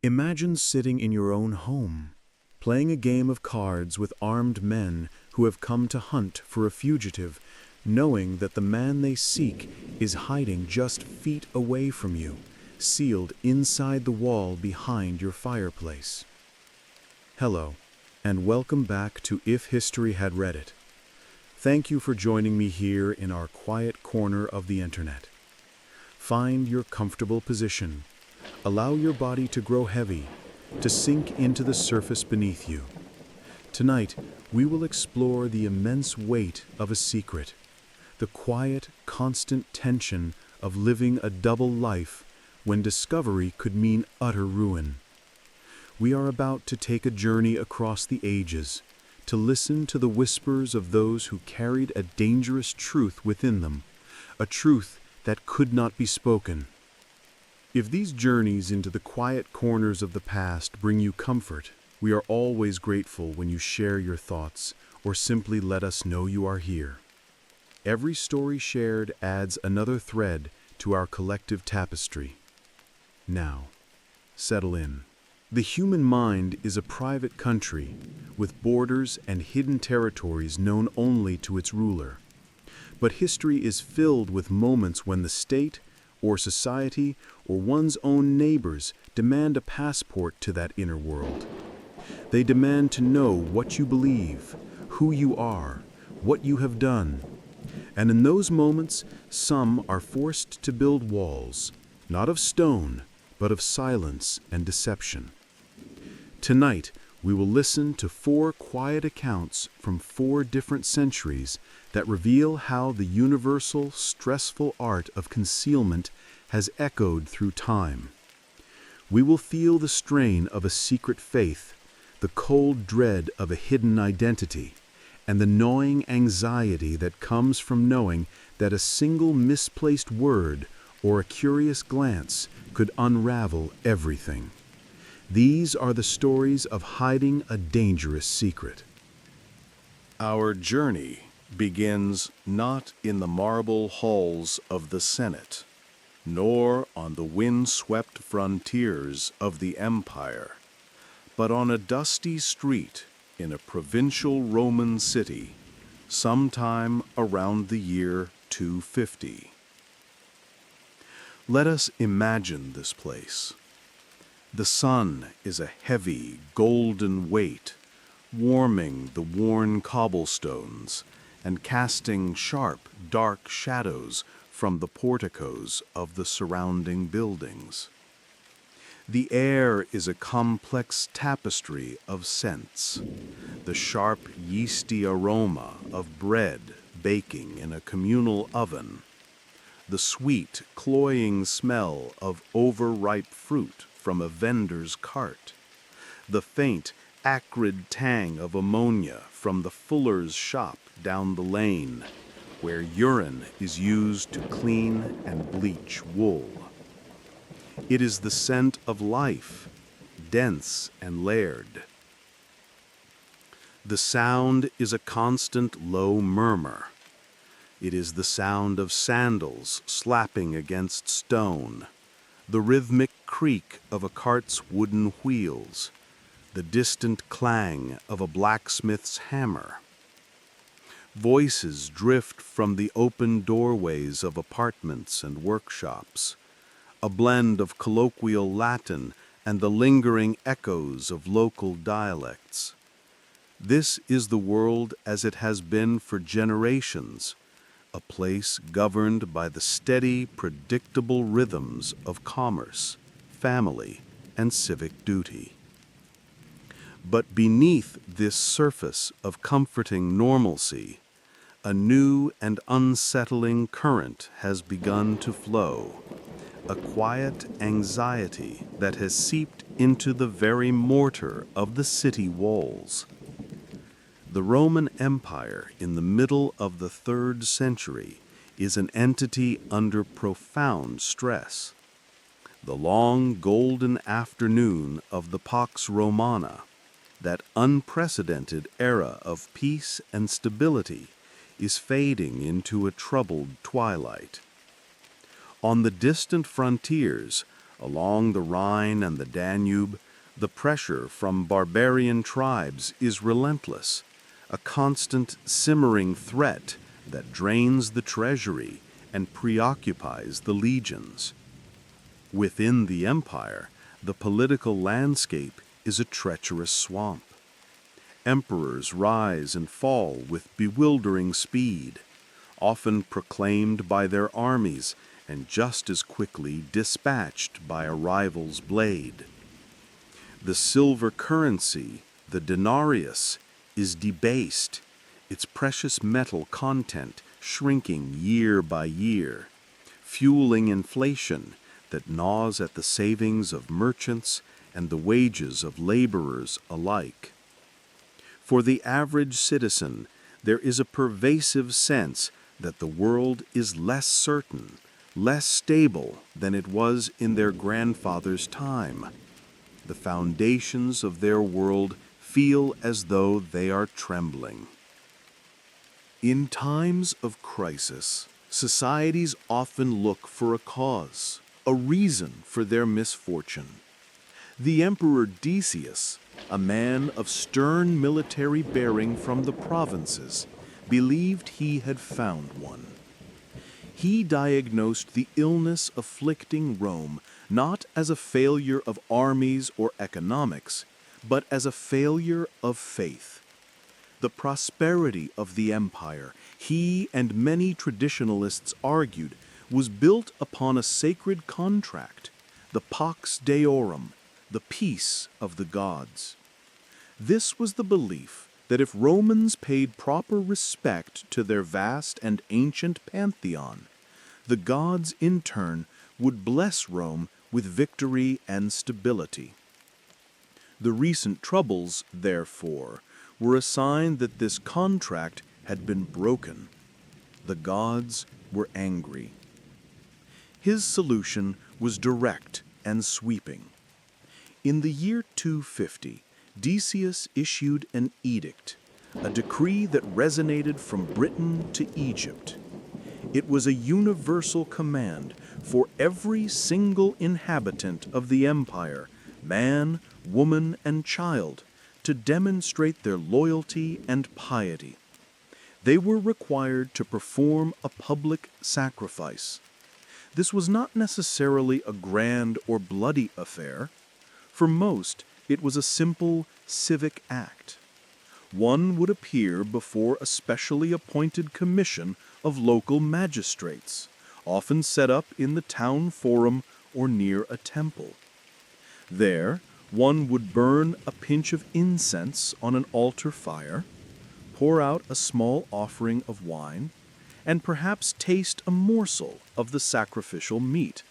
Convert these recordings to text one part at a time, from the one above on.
Imagine sitting in your own home, playing a game of cards with armed men who have come to hunt for a fugitive, knowing that the man they seek is hiding just feet away from you, sealed inside the wall behind your fireplace. Hello, and welcome back to If History Had Read It. Thank you for joining me here in our quiet corner of the internet. Find your comfortable position. Allow your body to grow heavy, to sink into the surface beneath you. Tonight, we will explore the immense weight of a secret, the quiet, constant tension of living a double life when discovery could mean utter ruin. We are about to take a journey across the ages, to listen to the whispers of those who carried a dangerous truth within them, a truth that could not be spoken. If these journeys into the quiet corners of the past bring you comfort, we are always grateful when you share your thoughts or simply let us know you are here. Every story shared adds another thread to our collective tapestry. Now, settle in. The human mind is a private country with borders and hidden territories known only to its ruler. But history is filled with moments when the state, or society, or one's own neighbors demand a passport to that inner world. They demand to know what you believe, who you are, what you have done. And in those moments, some are forced to build walls, not of stone, but of silence and deception. Tonight, we will listen to 4 quiet accounts from 4 different centuries that reveal how the universal, stressful art of concealment has echoed through time. We will feel the strain of a secret faith, the cold dread of a hidden identity, and the gnawing anxiety that comes from knowing that a single misplaced word or a curious glance could unravel everything. These are the stories of hiding a dangerous secret. Our journey begins not in the marble halls of the Senate, nor on the wind-swept frontiers of the empire, but on a dusty street in a provincial Roman city, sometime around the year 250. Let us imagine this place. The sun is a heavy, golden weight, warming the worn cobblestones and casting sharp, dark shadows from the porticos of the surrounding buildings. The air is a complex tapestry of scents, the sharp, yeasty aroma of bread baking in a communal oven, the sweet, cloying smell of overripe fruit from a vendor's cart, the faint, acrid tang of ammonia from the fuller's shop down the lane, where urine is used to clean and bleach wool. It is the scent of life, dense and layered. The sound is a constant low murmur. It is the sound of sandals slapping against stone, the rhythmic creak of a cart's wooden wheels, the distant clang of a blacksmith's hammer. Voices drift from the open doorways of apartments and workshops, a blend of colloquial Latin and the lingering echoes of local dialects. This is the world as it has been for generations, a place governed by the steady, predictable rhythms of commerce, family, and civic duty. But beneath this surface of comforting normalcy, a new and unsettling current has begun to flow, a quiet anxiety that has seeped into the very mortar of the city walls. The Roman Empire in the middle of the 3rd century is an entity under profound stress. The long golden afternoon of the Pax Romana, that unprecedented era of peace and stability, is fading into a troubled twilight. On the distant frontiers, Along the Rhine and the Danube, the pressure from barbarian tribes is relentless, a constant simmering threat that drains the treasury and preoccupies the legions. Within the empire, the political landscape is a treacherous swamp. Emperors rise and fall with bewildering speed, often proclaimed by their armies and just as quickly dispatched by a rival's blade. The silver currency, the denarius, is debased, its precious metal content shrinking year by year, fueling inflation that gnaws at the savings of merchants and the wages of laborers alike. For the average citizen, there is a pervasive sense that the world is less certain, less stable than it was in their grandfather's time. The foundations of their world feel as though they are trembling. In times of crisis, societies often look for a cause, a reason for their misfortune. The Emperor Decius, a man of stern military bearing from the provinces, believed he had found one. He diagnosed the illness afflicting Rome not as a failure of armies or economics, but as a failure of faith. The prosperity of the empire, he and many traditionalists argued, was built upon a sacred contract, the Pax Deorum, the peace of the gods. This was the belief that if Romans paid proper respect to their vast and ancient pantheon, the gods in turn would bless Rome with victory and stability. The recent troubles, therefore, were a sign that this contract had been broken. The gods were angry. His solution was direct and sweeping. In the year 250, Decius issued an edict, a decree that resonated from Britain to Egypt. It was a universal command for every single inhabitant of the empire, man, woman, and child, to demonstrate their loyalty and piety. They were required to perform a public sacrifice. This was not necessarily a grand or bloody affair. For most, it was a simple civic act. One would appear before a specially appointed commission of local magistrates, often set up in the town forum or near a temple. There, one would burn a pinch of incense on an altar fire, pour out a small offering of wine, and perhaps taste a morsel of the sacrificial meat.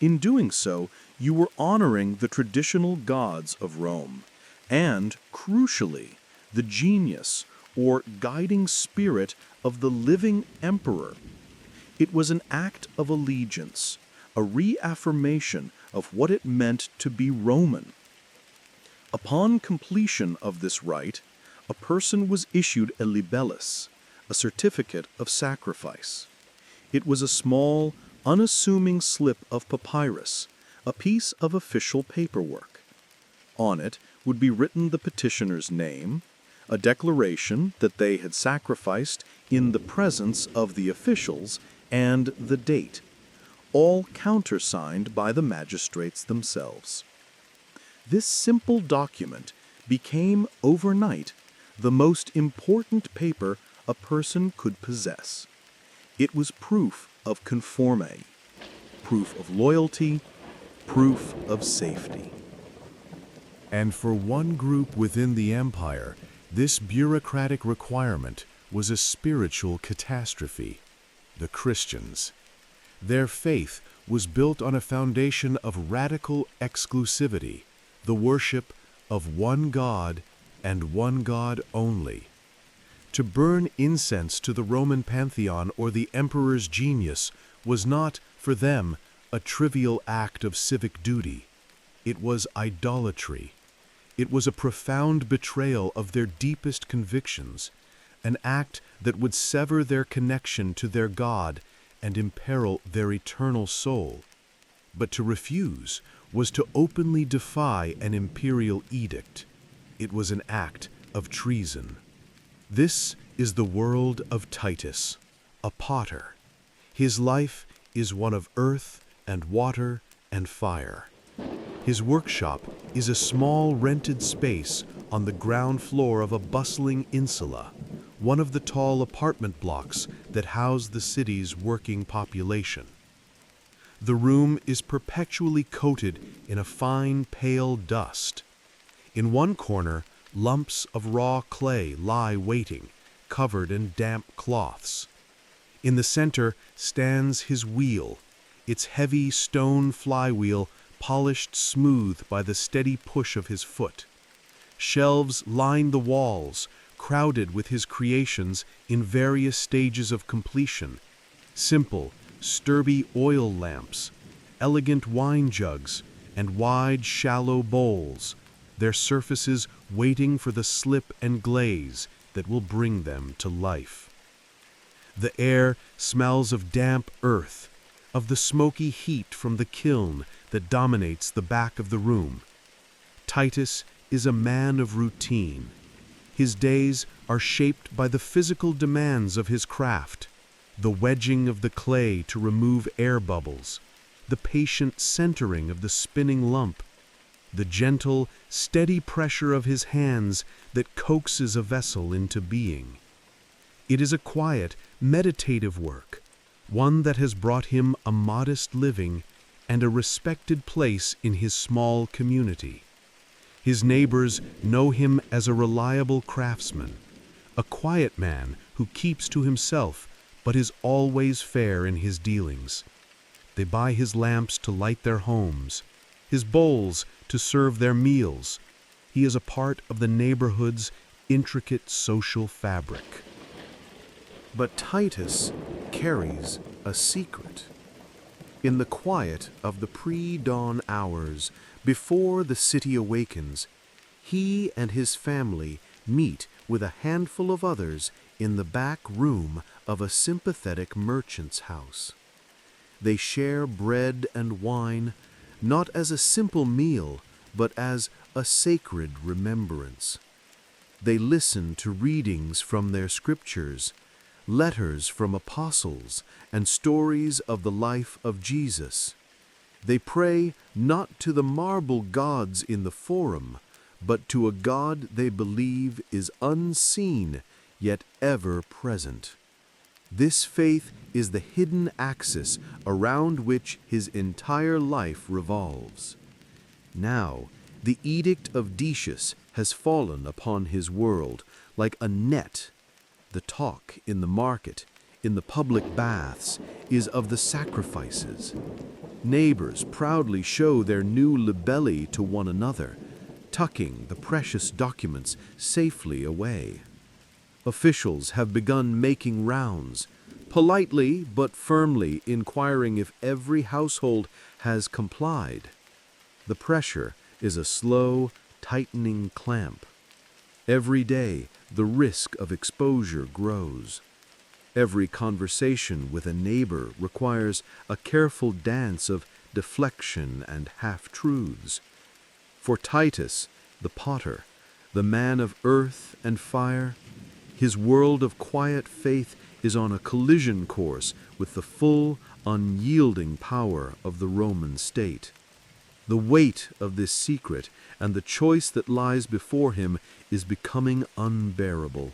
In doing so, you were honoring the traditional gods of Rome, and, crucially, the genius or guiding spirit of the living emperor. It was an act of allegiance, a reaffirmation of what it meant to be Roman. Upon completion of this rite, a person was issued a libellus, a certificate of sacrifice. It was a small, unassuming slip of papyrus, a piece of official paperwork. On it would be written the petitioner's name, a declaration that they had sacrificed in the presence of the officials, and the date, all countersigned by the magistrates themselves. This simple document became, overnight, the most important paper a person could possess. It was proof of conformity, proof of loyalty, proof of safety. And for one group within the empire, this bureaucratic requirement was a spiritual catastrophe: the Christians. Their faith was built on a foundation of radical exclusivity, the worship of one God and one God only. To burn incense to the Roman pantheon or the emperor's genius was not, for them, a trivial act of civic duty. It was idolatry. It was a profound betrayal of their deepest convictions, an act that would sever their connection to their God and imperil their eternal soul. But to refuse was to openly defy an imperial edict. It was an act of treason. This is the world of Titus, a potter. His life is one of earth and water and fire. His workshop is a small rented space on the ground floor of a bustling insula, one of the tall apartment blocks that house the city's working population. The room is perpetually coated in a fine, pale dust. In one corner, lumps of raw clay lie waiting, covered in damp cloths. In the center stands his wheel, its heavy stone flywheel polished smooth by the steady push of his foot. Shelves line the walls, crowded with his creations in various stages of completion. Simple, sturdy oil lamps, elegant wine jugs, and wide, shallow bowls, their surfaces waiting for the slip and glaze that will bring them to life. The air smells of damp earth, of the smoky heat from the kiln that dominates the back of the room. Titus is a man of routine. His days are shaped by the physical demands of his craft, the wedging of the clay to remove air bubbles, the patient centering of the spinning lump, the gentle, steady pressure of his hands that coaxes a vessel into being. It is a quiet, meditative work, one that has brought him a modest living and a respected place in his small community. His neighbors know him as a reliable craftsman, a quiet man who keeps to himself but is always fair in his dealings. They buy his lamps to light their homes, his bowls to serve their meals. He is a part of the neighborhood's intricate social fabric. But Titus carries a secret. In the quiet of the pre-dawn hours, before the city awakens, he and his family meet with a handful of others in the back room of a sympathetic merchant's house. They share bread and wine, not as a simple meal, but as a sacred remembrance. They listen to readings from their scriptures, letters from apostles, and stories of the life of Jesus. They pray not to the marble gods in the forum, but to a God they believe is unseen, yet ever present. This faith is the hidden axis around which his entire life revolves. Now, the edict of Decius has fallen upon his world like a net. The talk in the market, in the public baths, is of the sacrifices. Neighbors proudly show their new libelli to one another, tucking the precious documents safely away. Officials have begun making rounds, politely but firmly inquiring if every household has complied. The pressure is a slow, tightening clamp. Every day, the risk of exposure grows. Every conversation with a neighbor requires a careful dance of deflection and half-truths. For Titus, the potter, the man of earth and fire, his world of quiet faith is on a collision course with the full, unyielding power of the Roman state. The weight of this secret and the choice that lies before him is becoming unbearable.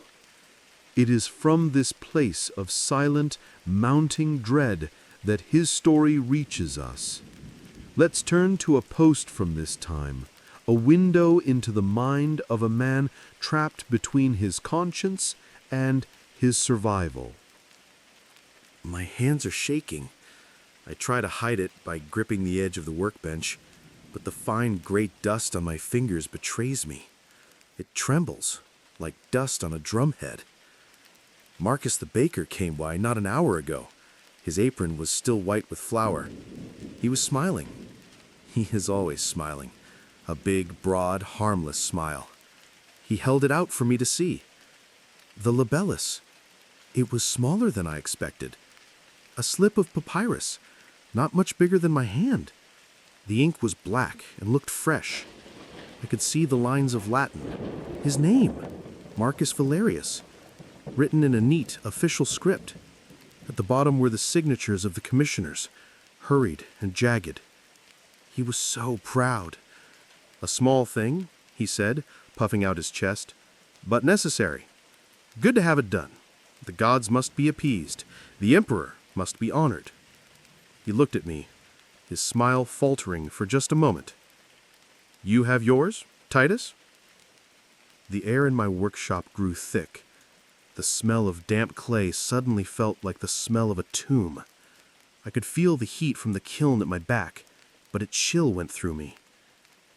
It is from this place of silent, mounting dread that his story reaches us. Let's turn to a post from this time, a window into the mind of a man trapped between his conscience and his survival. My hands are shaking. I try to hide it by gripping the edge of the workbench, but the fine gray dust on my fingers betrays me. It trembles, like dust on a drumhead. Marcus the baker came by not an hour ago. His apron was still white with flour. He was smiling. He is always smiling. A big, broad, harmless smile. He held it out for me to see. The libellus. It was smaller than I expected. A slip of papyrus, not much bigger than my hand. The ink was black and looked fresh. I could see the lines of Latin. His name, Marcus Valerius, written in a neat, official script. At the bottom were the signatures of the commissioners, hurried and jagged. He was so proud. "A small thing," he said, puffing out his chest, "but necessary. Good to have it done. The gods must be appeased. The emperor must be honored." He looked at me, his smile faltering for just a moment. "You have yours, Titus?" The air in my workshop grew thick. The smell of damp clay suddenly felt like the smell of a tomb. I could feel the heat from the kiln at my back, but a chill went through me.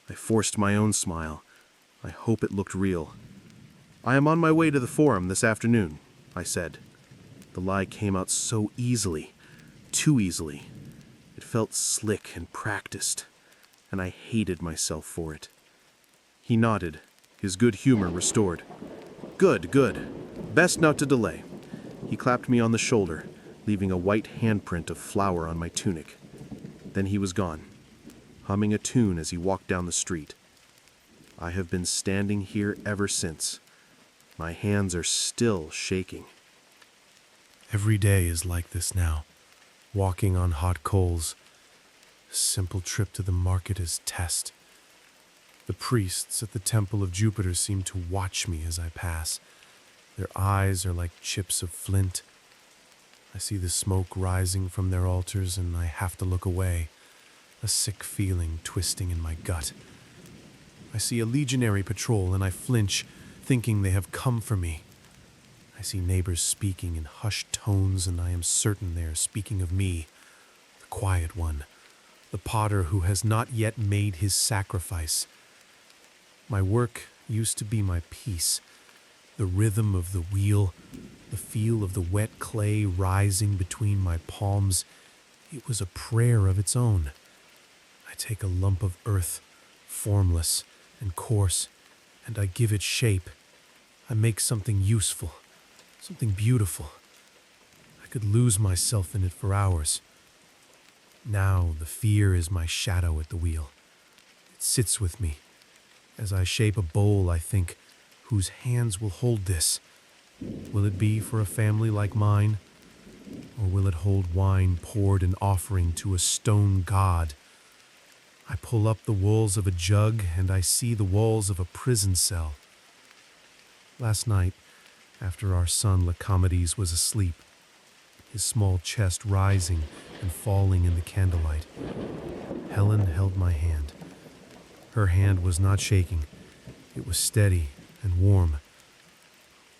I forced my own smile. I hope it looked real. "I am on my way to the forum this afternoon," I said. The lie came out so easily, too easily. It felt slick and practiced, and I hated myself for it. He nodded, his good humor restored. "Good, good. Best not to delay." He clapped me on the shoulder, leaving a white handprint of flour on my tunic. Then he was gone, humming a tune as he walked down the street. I have been standing here ever since. My hands are still shaking. Every day is like this now, walking on hot coals. A simple trip to the market is test. The priests at the temple of Jupiter seem to watch me as I pass. Their eyes are like chips of flint. I see the smoke rising from their altars and I have to look away, a sick feeling twisting in my gut. I see a legionary patrol and I flinch, thinking they have come for me. I see neighbors speaking in hushed tones and I am certain they are speaking of me, the quiet one, the potter who has not yet made his sacrifice. My work used to be my peace, the rhythm of the wheel, the feel of the wet clay rising between my palms. It was a prayer of its own. I take a lump of earth, formless and coarse, and I give it shape. I make something useful, something beautiful. I could lose myself in it for hours. Now the fear is my shadow at the wheel. It sits with me. As I shape a bowl, I think, whose hands will hold this? Will it be for a family like mine? Or will it hold wine poured in offering to a stone god? I pull up the walls of a jug and I see the walls of a prison cell. Last night, after our son Lycomedes was asleep, his small chest rising and falling in the candlelight, Helen held my hand. Her hand was not shaking. It was steady and warm.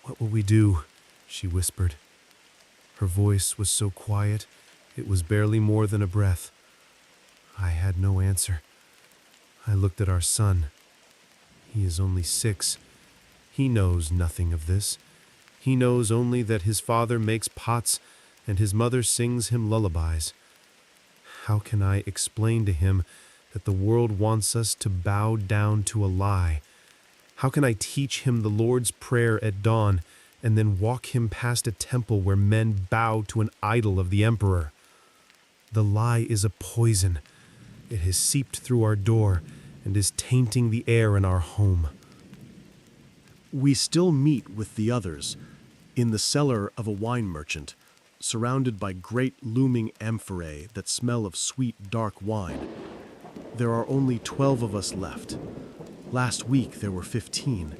"What will we do?" she whispered. Her voice was so quiet, it was barely more than a breath. I had no answer. I looked at our son. He is only 6. He knows nothing of this. He knows only that his father makes pots and his mother sings him lullabies. How can I explain to him that the world wants us to bow down to a lie? How can I teach him the Lord's Prayer at dawn and then walk him past a temple where men bow to an idol of the emperor? The lie is a poison. It has seeped through our door and is tainting the air in our home. We still meet with the others in the cellar of a wine merchant, surrounded by great looming amphorae that smell of sweet dark wine. There are only 12 of us left. Last week there were 15.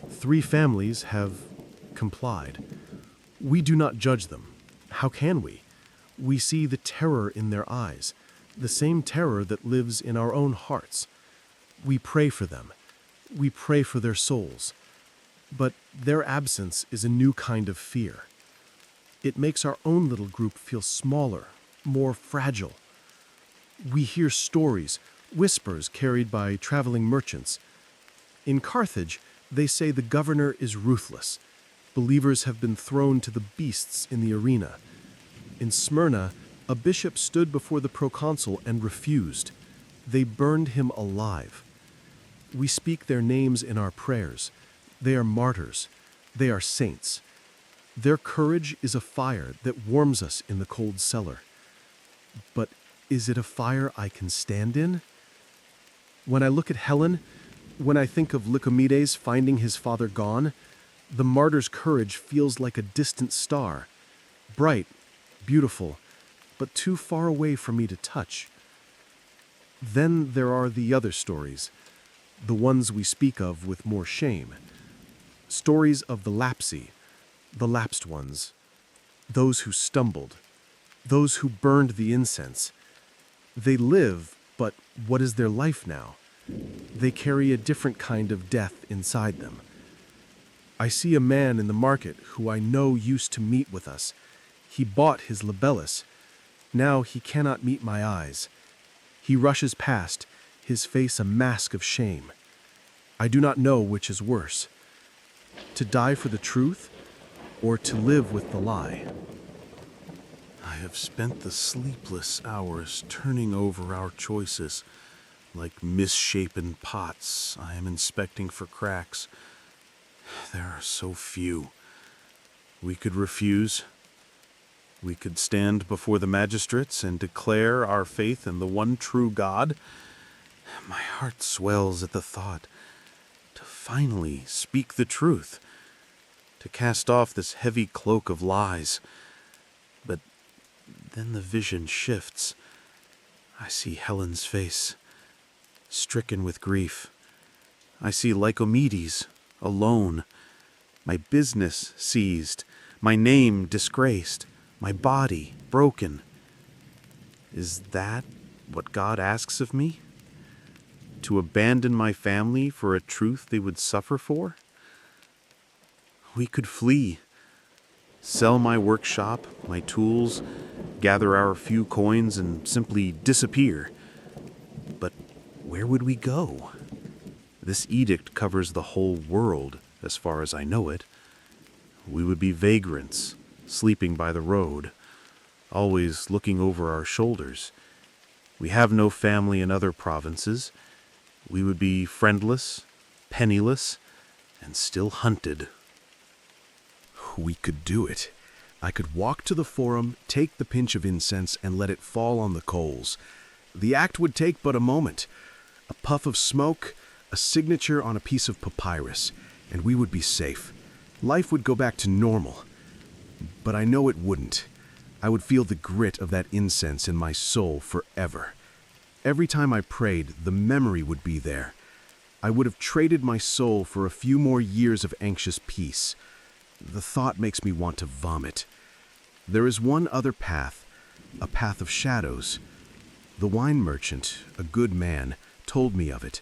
3 families have complied. We do not judge them. How can we? We see the terror in their eyes, the same terror that lives in our own hearts. We pray for them. We pray for their souls. But their absence is a new kind of fear. It makes our own little group feel smaller, more fragile. We hear stories, whispers carried by traveling merchants. In Carthage, they say the governor is ruthless. Believers have been thrown to the beasts in the arena. In Smyrna, a bishop stood before the proconsul and refused. They burned him alive. We speak their names in our prayers. They are martyrs. They are saints. Their courage is a fire that warms us in the cold cellar. But Is it a fire I can stand in? When I look at Helen, when I think of Lycomedes finding his father gone, the martyr's courage feels like a distant star, bright, beautiful, but too far away for me to touch. Then there are the other stories, the ones we speak of with more shame. Stories of the lapsed ones, those who stumbled, those who burned the incense. They live, but what is their life now? They carry a different kind of death inside them. I see a man in the market who I know used to meet with us. He bought his libellus. Now he cannot meet my eyes. He rushes past, his face a mask of shame. I do not know which is worse, to die for the truth or to live with the lie. I have spent the sleepless hours turning over our choices. Like misshapen pots, I am inspecting for cracks. There are so few. We could refuse. We could stand before the magistrates and declare our faith in the one true God. My heart swells at the thought to finally speak the truth, to cast off this heavy cloak of lies. But then the vision shifts. I see Helen's face, stricken with grief. I see Lycomedes, alone, my business seized, my name disgraced, my body broken. Is that what God asks of me? To abandon my family for a truth they would suffer for? We could flee, sell my workshop, my tools, gather our few coins, and simply disappear. But where would we go? This edict covers the whole world, as far as I know it. We would be vagrants, sleeping by the road, always looking over our shoulders. We have no family in other provinces. We would be friendless, penniless, and still hunted. We could do it. I could walk to the forum, take the pinch of incense, and let it fall on the coals. The act would take but a moment. A puff of smoke, a signature on a piece of papyrus, and we would be safe. Life would go back to normal. But I know it wouldn't. I would feel the grit of that incense in my soul forever. Every time I prayed, the memory would be there. I would have traded my soul for a few more years of anxious peace. The thought makes me want to vomit. There is one other path, a path of shadows. The wine merchant, a good man, told me of it.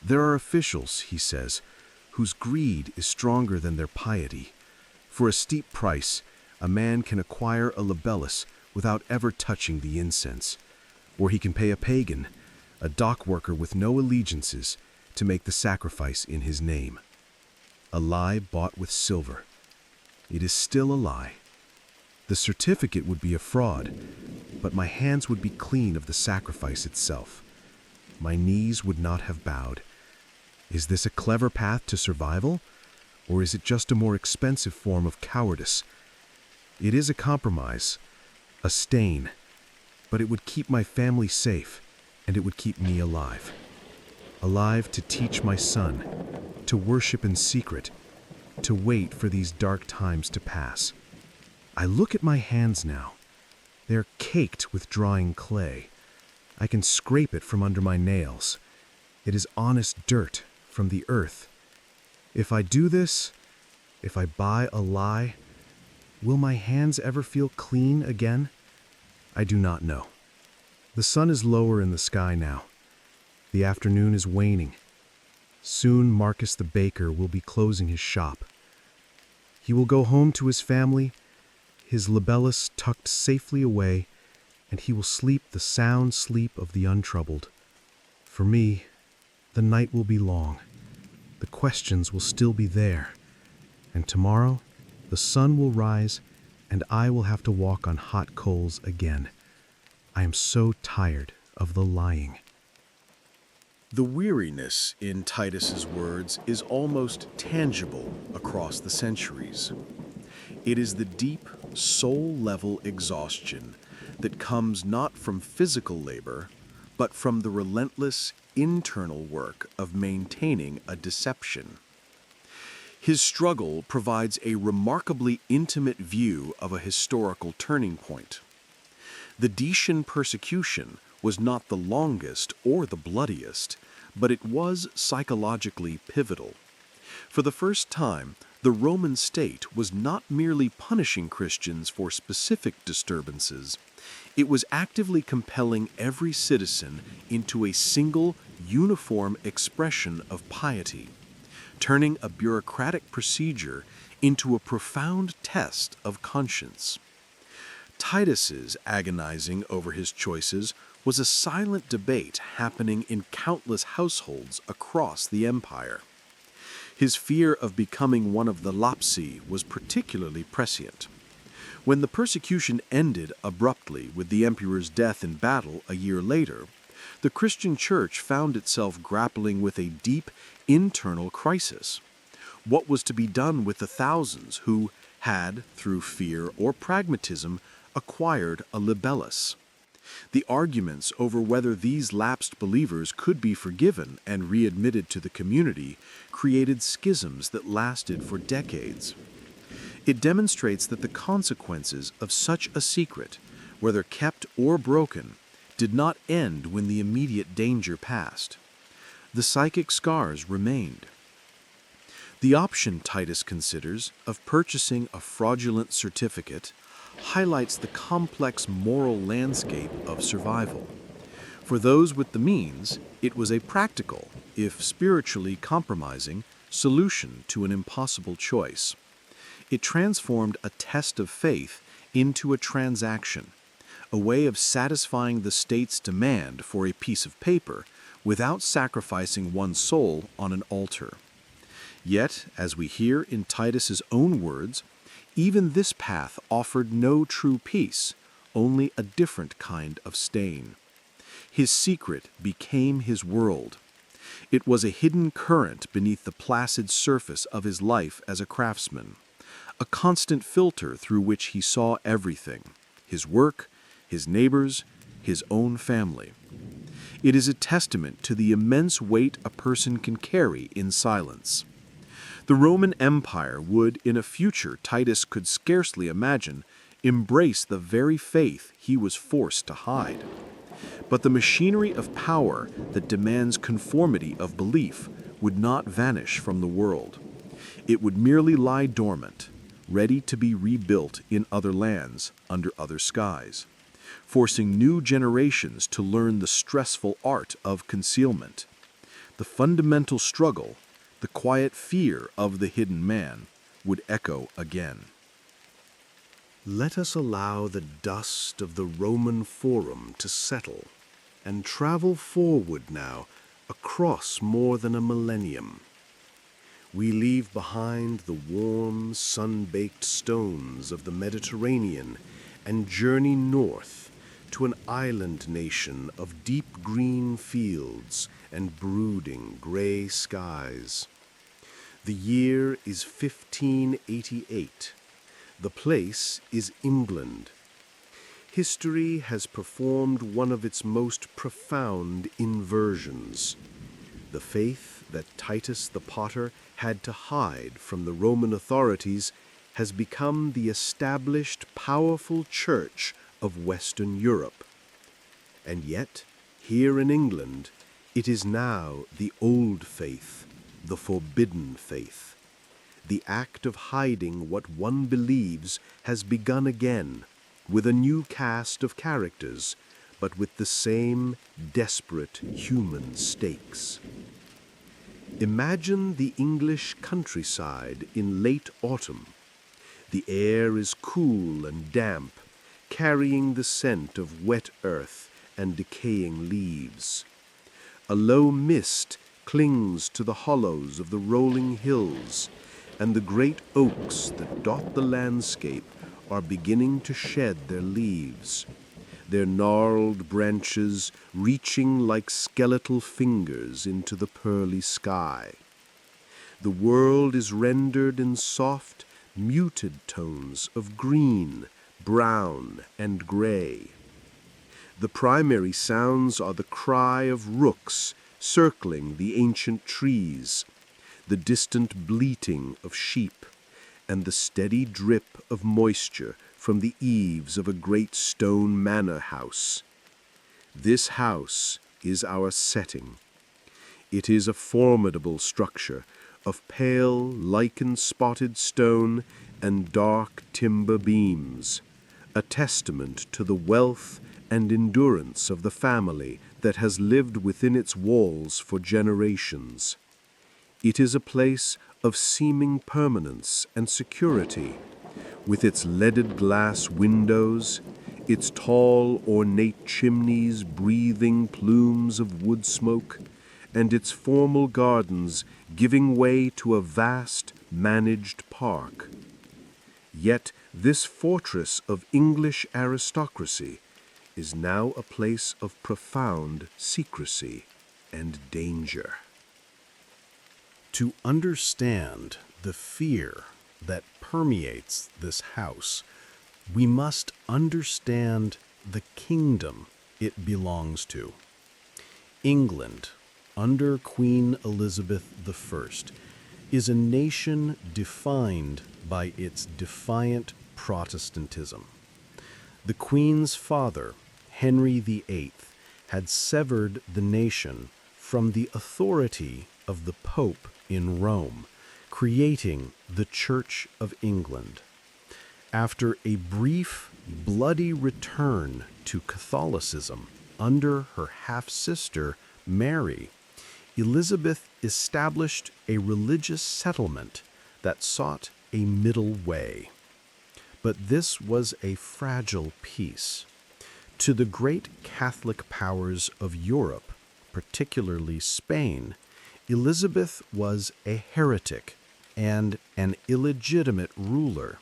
There are officials, he says, whose greed is stronger than their piety. For a steep price, a man can acquire a libellus without ever touching the incense. Or he can pay a pagan, a dock worker with no allegiances, to make the sacrifice in his name. A lie bought with silver. It is still a lie. The certificate would be a fraud, but my hands would be clean of the sacrifice itself. My knees would not have bowed. Is this a clever path to survival, or is it just a more expensive form of cowardice? It is a compromise, a stain, but it would keep my family safe, and it would keep me alive. Alive to teach my son, to worship in secret, to wait for these dark times to pass. I look at my hands now. They're caked with drying clay. I can scrape it from under my nails. It is honest dirt from the earth. If I do this, if I buy a lie, will my hands ever feel clean again? I do not know. The sun is lower in the sky now. The afternoon is waning. Soon Marcus the baker will be closing his shop. He will go home to his family, his libellus tucked safely away, and he will sleep the sound sleep of the untroubled. For me, the night will be long. The questions will still be there. And tomorrow, the sun will rise, and I will have to walk on hot coals again. I am so tired of the lying. The weariness in Titus's words is almost tangible across the centuries. It is the deep, soul-level exhaustion that comes not from physical labor, but from the relentless internal work of maintaining a deception. His struggle provides a remarkably intimate view of a historical turning point. The Dacian persecution was not the longest or the bloodiest, but it was psychologically pivotal. For the first time, the Roman state was not merely punishing Christians for specific disturbances, it was actively compelling every citizen into a single, uniform expression of piety, turning a bureaucratic procedure into a profound test of conscience. Titus's agonizing over his choices was a silent debate happening in countless households across the empire. His fear of becoming one of the lapsi was particularly prescient. When the persecution ended abruptly with the emperor's death in battle a year later, the Christian church found itself grappling with a deep internal crisis. What was to be done with the thousands who had, through fear or pragmatism, acquired a libellus? The arguments over whether these lapsed believers could be forgiven and readmitted to the community created schisms that lasted for decades. It demonstrates that the consequences of such a secret, whether kept or broken, did not end when the immediate danger passed. The psychic scars remained. The option Titus considers of purchasing a fraudulent certificate highlights the complex moral landscape of survival. For those with the means, it was a practical, if spiritually compromising, solution to an impossible choice. It transformed a test of faith into a transaction, a way of satisfying the state's demand for a piece of paper without sacrificing one's soul on an altar. Yet, as we hear in Titus's own words, even this path offered no true peace, only a different kind of stain. His secret became his world. It was a hidden current beneath the placid surface of his life as a craftsman, a constant filter through which he saw everything, his work, his neighbors, his own family. It is a testament to the immense weight a person can carry in silence. The Roman Empire would, in a future Titus could scarcely imagine, embrace the very faith he was forced to hide. But the machinery of power that demands conformity of belief would not vanish from the world. It would merely lie dormant, ready to be rebuilt in other lands, under other skies, forcing new generations to learn the stressful art of concealment. The fundamental struggle, the quiet fear of the hidden man, would echo again. Let us allow the dust of the Roman Forum to settle and travel forward now across more than a millennium. We leave behind the warm, sun-baked stones of the Mediterranean and journey north to an island nation of deep green fields and brooding gray skies. The year is 1588. The place is England. History has performed one of its most profound inversions. The faith that Titus the Potter had to hide from the Roman authorities has become the established, powerful church of Western Europe. And yet, here in England, it is now the old faith, the forbidden faith. The act of hiding what one believes has begun again, with a new cast of characters, but with the same desperate human stakes. Imagine the English countryside in late autumn. The air is cool and damp, carrying the scent of wet earth and decaying leaves. A low mist clings to the hollows of the rolling hills, and the great oaks that dot the landscape are beginning to shed their leaves, their gnarled branches reaching like skeletal fingers into the pearly sky. The world is rendered in soft, muted tones of green, brown, and gray. The primary sounds are the cry of rooks circling the ancient trees, the distant bleating of sheep, and the steady drip of moisture from the eaves of a great stone manor house. This house is our setting. It is a formidable structure of pale, lichen-spotted stone and dark timber beams, a testament to the wealth and endurance of the family that has lived within its walls for generations. It is a place of seeming permanence and security, with its leaded glass windows, its tall, ornate chimneys breathing plumes of wood smoke, and its formal gardens giving way to a vast, managed park. Yet this fortress of English aristocracy is now a place of profound secrecy and danger. To understand the fear that permeates this house, we must understand the kingdom it belongs to. England, under Queen Elizabeth I, is a nation defined by its defiant Protestantism. The Queen's father, Henry VIII, had severed the nation from the authority of the Pope in Rome, creating the Church of England. After a brief, bloody return to Catholicism under her half-sister, Mary, Elizabeth established a religious settlement that sought a middle way. But this was a fragile peace. To the great Catholic powers of Europe, particularly Spain, Elizabeth was a heretic and an illegitimate ruler.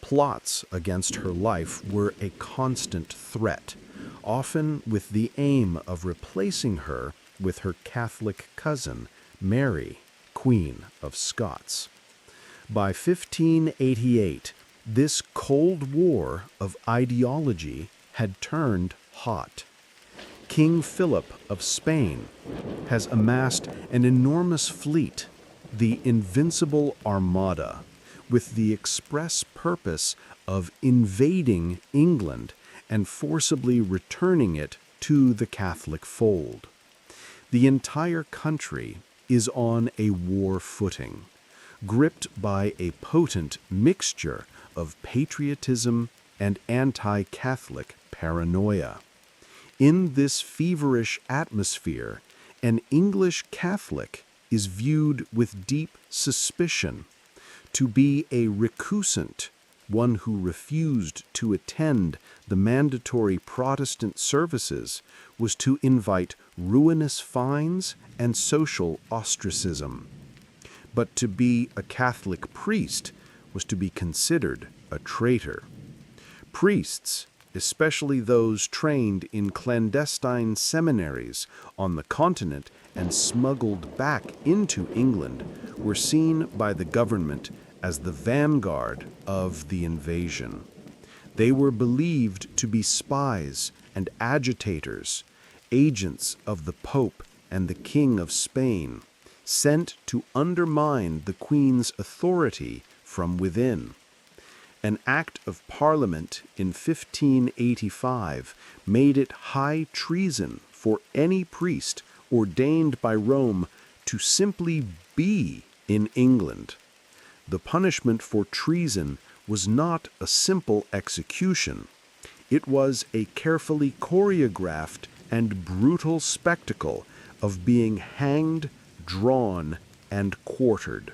Plots against her life were a constant threat, often with the aim of replacing her with her Catholic cousin, Mary, Queen of Scots. By 1588, this Cold War of ideology had turned hot. King Philip of Spain has amassed an enormous fleet, the Invincible Armada, with the express purpose of invading England and forcibly returning it to the Catholic fold. The entire country is on a war footing, gripped by a potent mixture of patriotism and anti-Catholic paranoia. In this feverish atmosphere, an English Catholic is viewed with deep suspicion. To be a recusant, one who refused to attend the mandatory Protestant services, was to invite ruinous fines and social ostracism. But to be a Catholic priest was to be considered a traitor. Priests, especially those trained in clandestine seminaries on the continent and smuggled back into England, were seen by the government as the vanguard of the invasion. They were believed to be spies and agitators, agents of the Pope and the King of Spain, sent to undermine the Queen's authority from within. An Act of Parliament in 1585 made it high treason for any priest ordained by Rome to simply be in England. The punishment for treason was not a simple execution. It was a carefully choreographed and brutal spectacle of being hanged, drawn, and quartered.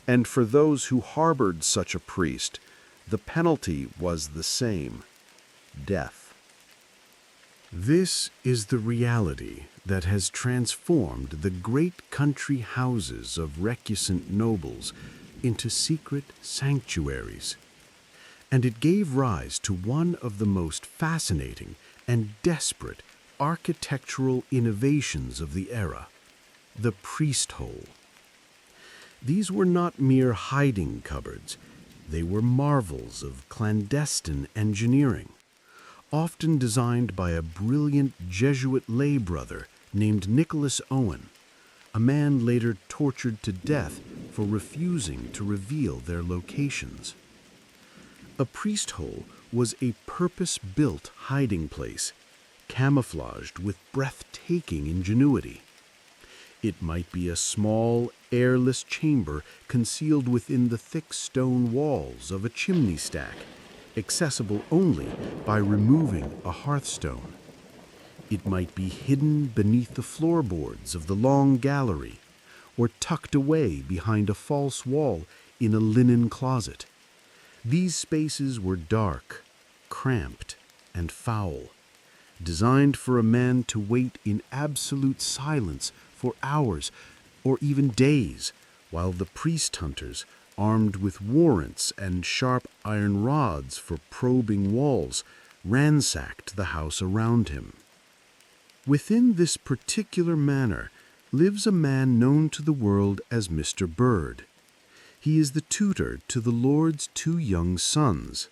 And for those who harbored such a priest, the penalty was the same: death. This is the reality that has transformed the great country houses of recusant nobles into secret sanctuaries. And it gave rise to one of the most fascinating and desperate architectural innovations of the era: the priest hole. These were not mere hiding cupboards. They were marvels of clandestine engineering. often designed by a brilliant Jesuit lay brother named Nicholas Owen, a man later tortured to death for refusing to reveal their locations. A priest hole was a purpose-built hiding place, camouflaged with breathtaking ingenuity. It might be a small, airless chamber concealed within the thick stone walls of a chimney stack, accessible only by removing a hearthstone. It might be hidden beneath the floorboards of the long gallery, or tucked away behind a false wall in a linen closet. These spaces were dark, cramped, and foul, designed for a man to wait in absolute silence for hours or even days, while the priest hunters, armed with warrants and sharp iron rods for probing walls, ransacked the house around him. Within this particular manor lives a man known to the world as Mr. Bird. He is the tutor to the Lord's two young sons.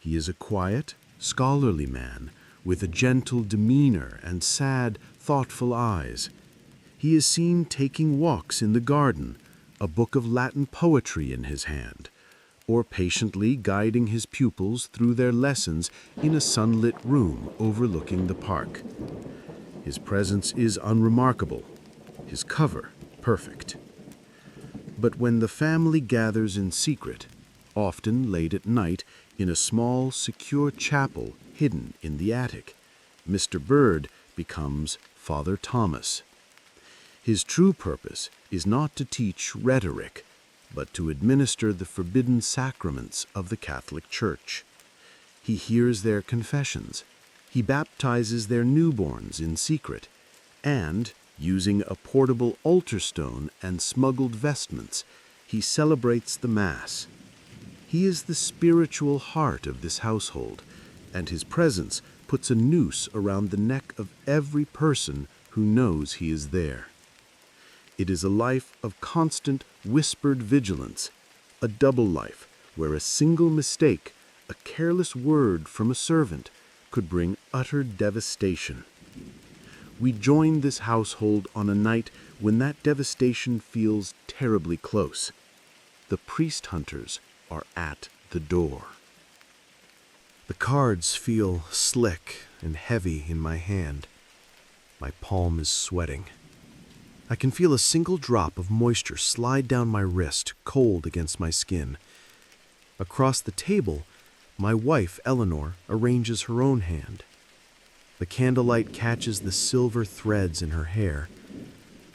He is a quiet, scholarly man with a gentle demeanor and sad, thoughtful eyes. He is seen taking walks in the garden, a book of Latin poetry in his hand, or patiently guiding his pupils through their lessons in a sunlit room overlooking the park. His presence is unremarkable, his cover perfect. But when the family gathers in secret, often late at night in a small, secure chapel hidden in the attic, Mr. Bird becomes Father Thomas. His true purpose is not to teach rhetoric, but to administer the forbidden sacraments of the Catholic Church. He hears their confessions. He baptizes their newborns in secret, and, using a portable altar stone and smuggled vestments, he celebrates the Mass. He is the spiritual heart of this household, and his presence puts a noose around the neck of every person who knows he is there. It is a life of constant, whispered vigilance, a double life where a single mistake, a careless word from a servant, could bring utter devastation. We join this household on a night when that devastation feels terribly close. The priest hunters are at the door. The cards feel slick and heavy in my hand. My palm is sweating. I can feel a single drop of moisture slide down my wrist, cold against my skin. Across the table, my wife, Eleanor, arranges her own hand. The candlelight catches the silver threads in her hair.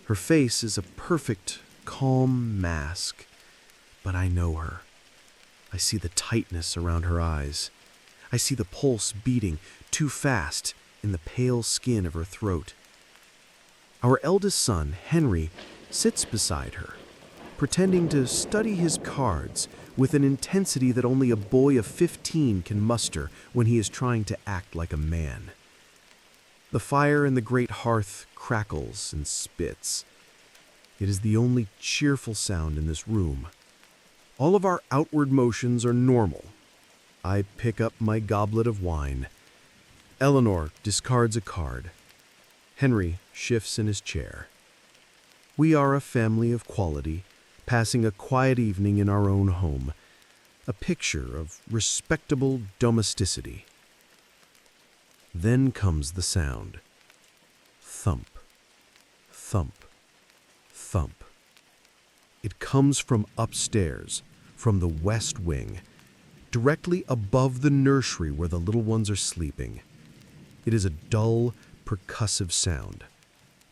Her face is a perfect, calm mask, but I know her. I see the tightness around her eyes. I see the pulse beating too fast in the pale skin of her throat. Our eldest son, Henry, sits beside her, pretending to study his cards with an intensity that only a boy of 15 can muster when he is trying to act like a man. The fire in the great hearth crackles and spits. It is the only cheerful sound in this room. All of our outward motions are normal. I pick up my goblet of wine. Eleanor discards a card. Henry shifts in his chair. We are a family of quality, passing a quiet evening in our own home, a picture of respectable domesticity. Then comes the sound. Thump, thump, thump. It comes from upstairs, from the west wing, directly above the nursery where the little ones are sleeping. It is a dull, percussive sound,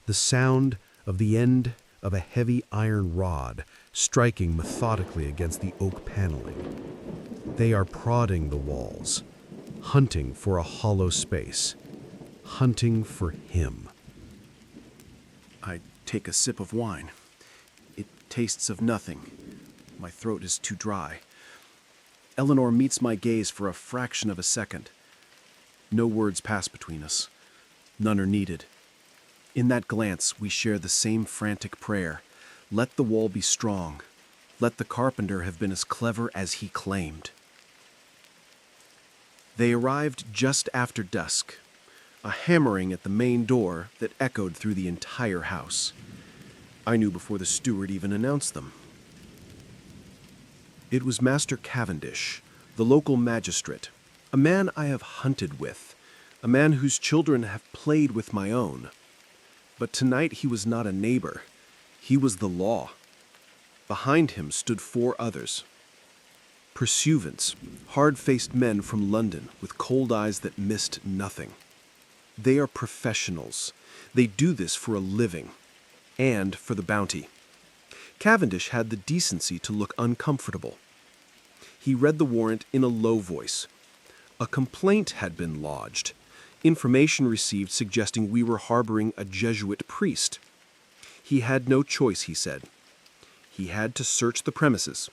the sound of the end of a heavy iron rod striking methodically against the oak paneling. They are prodding the walls, hunting for a hollow space, hunting for him. I take a sip of wine. It tastes of nothing. My throat is too dry. Eleanor meets my gaze for a fraction of a second. No words pass between us. None are needed. In that glance, we share the same frantic prayer. Let the wall be strong. Let the carpenter have been as clever as he claimed. They arrived just after dusk, a hammering at the main door that echoed through the entire house. I knew before the steward even announced them. It was Master Cavendish, the local magistrate, a man I have hunted with, a man whose children have played with my own. But tonight he was not a neighbor. He was the law. Behind him stood 4 others. Pursuivants, hard-faced men from London with cold eyes that missed nothing. They are professionals. They do this for a living, and for the bounty. Cavendish had the decency to look uncomfortable. He read the warrant in a low voice. A complaint had been lodged. Information received suggesting we were harboring a Jesuit priest. He had no choice, he said. He had to search the premises.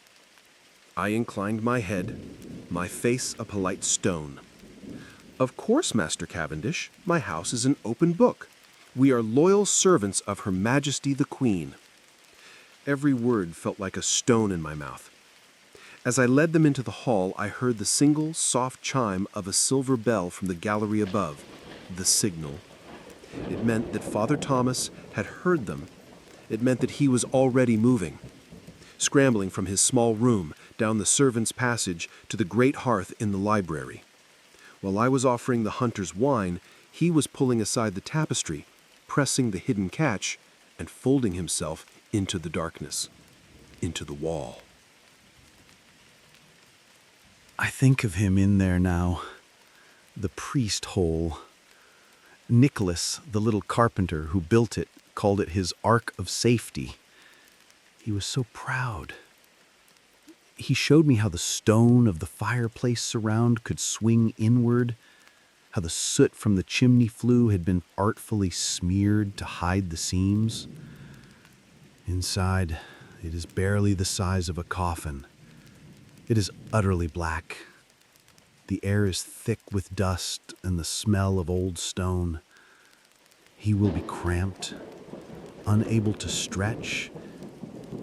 I inclined my head, my face a polite stone. Of course, Master Cavendish, my house is an open book. We are loyal servants of Her Majesty the Queen. Every word felt like a stone in my mouth. As I led them into the hall, I heard the single, soft chime of a silver bell from the gallery above, the signal. It meant that Father Thomas had heard them. It meant that he was already moving, scrambling from his small room down the servants' passage to the great hearth in the library. While I was offering the hunters wine, he was pulling aside the tapestry, pressing the hidden catch, and folding himself into the darkness, into the wall. I think of him in there now, the priest hole. Nicholas, the little carpenter who built it, called it his ark of safety. He was so proud. He showed me how the stone of the fireplace surround could swing inward, how the soot from the chimney flue had been artfully smeared to hide the seams. Inside, it is barely the size of a coffin. It is utterly black. The air is thick with dust and the smell of old stone. He will be cramped, unable to stretch,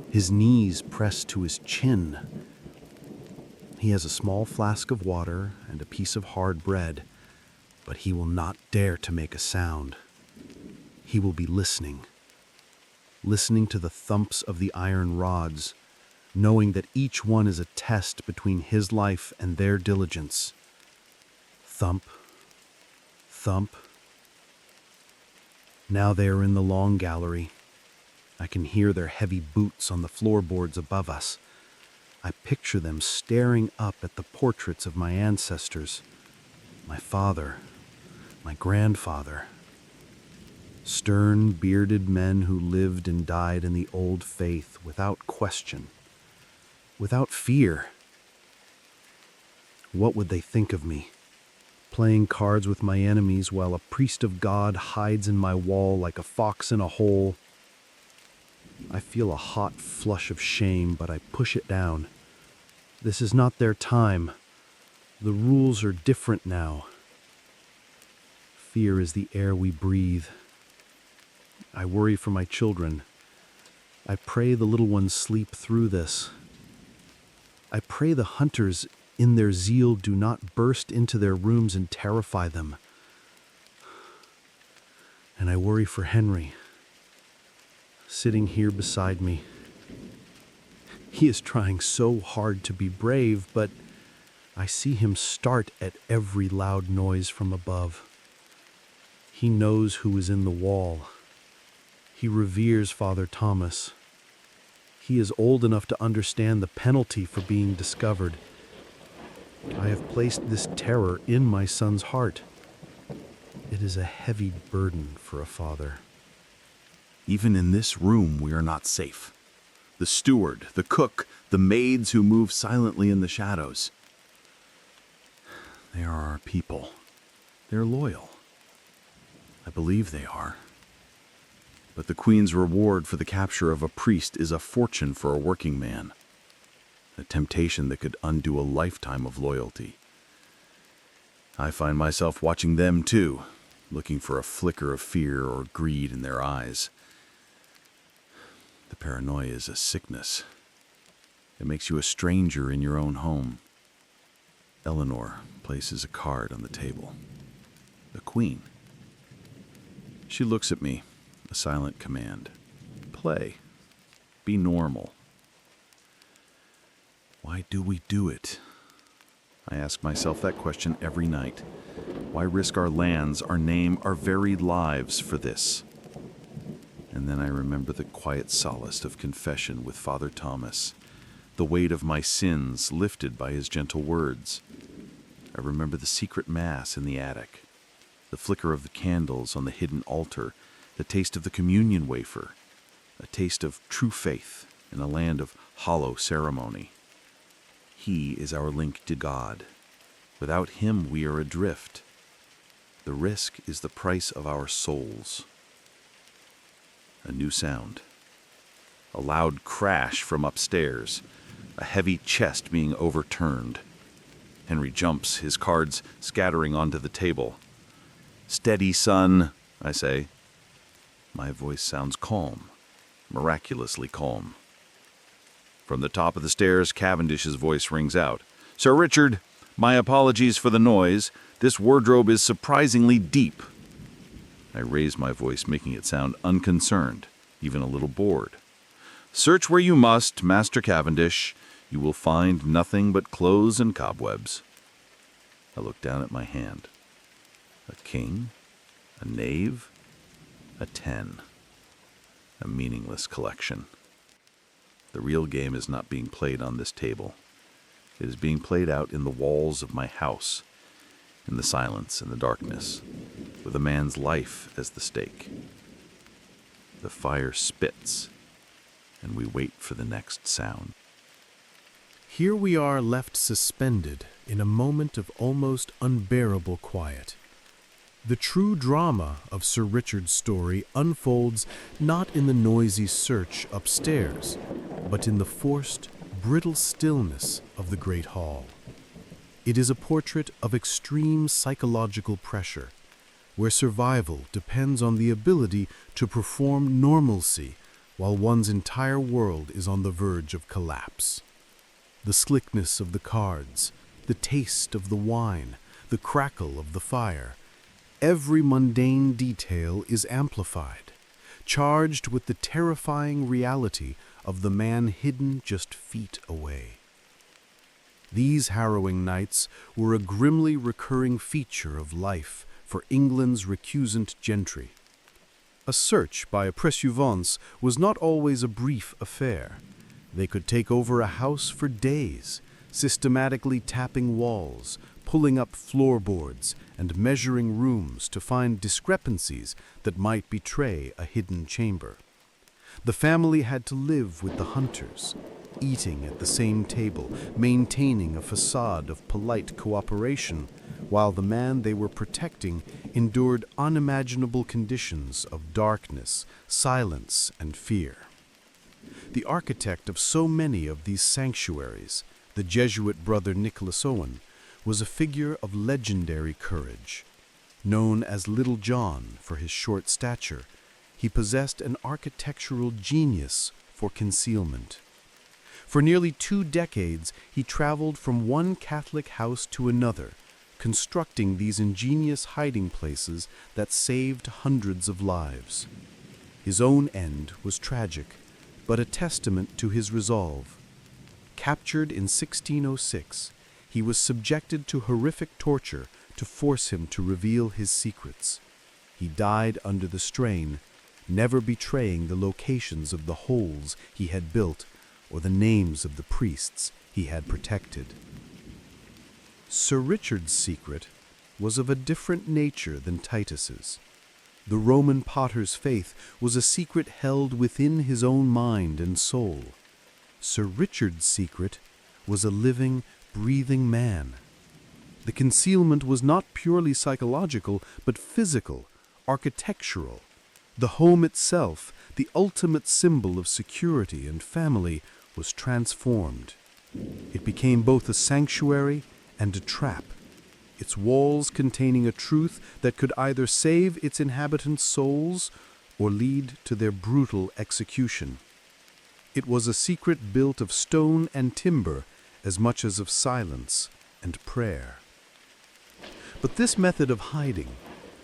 his knees pressed to his chin. He has a small flask of water and a piece of hard bread, but he will not dare to make a sound. He will be listening to the thumps of the iron rods, knowing that each one is a test between his life and their diligence. Thump, thump. Now they are in the long gallery. I can hear their heavy boots on the floorboards above us. I picture them staring up at the portraits of my ancestors, my father, my grandfather. Stern, bearded men who lived and died in the old faith without question, without fear. What would they think of me, playing cards with my enemies while a priest of God hides in my wall like a fox in a hole? I feel a hot flush of shame, but I push it down. This is not their time. The rules are different now. Fear is the air we breathe. I worry for my children. I pray the little ones sleep through this. I pray the hunters, in their zeal, do not burst into their rooms and terrify them. And I worry for Henry, sitting here beside me. He is trying so hard to be brave, but I see him start at every loud noise from above. He knows who is in the wall. He reveres Father Thomas. He is old enough to understand the penalty for being discovered. I have placed this terror in my son's heart. It is a heavy burden for a father. Even in this room, we are not safe. The steward, the cook, the maids who move silently in the shadows. They are our people. They're loyal. I believe they are. But the Queen's reward for the capture of a priest is a fortune for a working man. A temptation that could undo a lifetime of loyalty. I find myself watching them too, looking for a flicker of fear or greed in their eyes. The paranoia is a sickness. It makes you a stranger in your own home. Eleanor places a card on the table. A queen. She looks at me, a silent command. Play. Be normal. Why do we do it? I ask myself that question every night. Why risk our lands, our name, our very lives for this? And then I remember the quiet solace of confession with Father Thomas, the weight of my sins lifted by his gentle words. I remember the secret mass in the attic, the flicker of the candles on the hidden altar, the taste of the communion wafer, a taste of true faith in a land of hollow ceremony. He is our link to God. Without him we are adrift. The risk is the price of our souls. A new sound. A loud crash from upstairs, a heavy chest being overturned. Henry jumps, his cards scattering onto the table. "Steady, son," I say. My voice sounds calm, miraculously calm. From the top of the stairs, Cavendish's voice rings out. "Sir Richard, my apologies for the noise. This wardrobe is surprisingly deep." I raise my voice, making it sound unconcerned, even a little bored. "Search where you must, Master Cavendish. You will find nothing but clothes and cobwebs." I look down at my hand. A king, a knave, a 10. A meaningless collection. The real game is not being played on this table. It is being played out in the walls of my house, in the silence and the darkness, with a man's life as the stake. The fire spits, and we wait for the next sound. Here we are left suspended in a moment of almost unbearable quiet. The true drama of Sir Richard's story unfolds not in the noisy search upstairs, but in the forced, brittle stillness of the great hall. It is a portrait of extreme psychological pressure, where survival depends on the ability to perform normalcy while one's entire world is on the verge of collapse. The slickness of the cards, the taste of the wine, the crackle of the fire, every mundane detail is amplified, charged with the terrifying reality of the man hidden just feet away. These harrowing nights were a grimly recurring feature of life for England's recusant gentry. A search by a pursuivants was not always a brief affair. They could take over a house for days, systematically tapping walls, pulling up floorboards, and measuring rooms to find discrepancies that might betray a hidden chamber. The family had to live with the hunters, eating at the same table, maintaining a facade of polite cooperation, while the man they were protecting endured unimaginable conditions of darkness, silence, and fear. The architect of so many of these sanctuaries, the Jesuit brother Nicholas Owen, was a figure of legendary courage. Known as Little John for his short stature, he possessed an architectural genius for concealment. For nearly 2 decades, he traveled from one Catholic house to another, constructing these ingenious hiding places that saved hundreds of lives. His own end was tragic, but a testament to his resolve. Captured in 1606, he was subjected to horrific torture to force him to reveal his secrets. He died under the strain, never betraying the locations of the holes he had built or the names of the priests he had protected. Sir Richard's secret was of a different nature than Titus's. The Roman potter's faith was a secret held within his own mind and soul. Sir Richard's secret was a living, breathing man. The concealment was not purely psychological, but physical, architectural. The home itself, the ultimate symbol of security and family, was transformed. It became both a sanctuary and a trap, its walls containing a truth that could either save its inhabitants' souls or lead to their brutal execution. It was a secret built of stone and timber as much as of silence and prayer. But this method of hiding,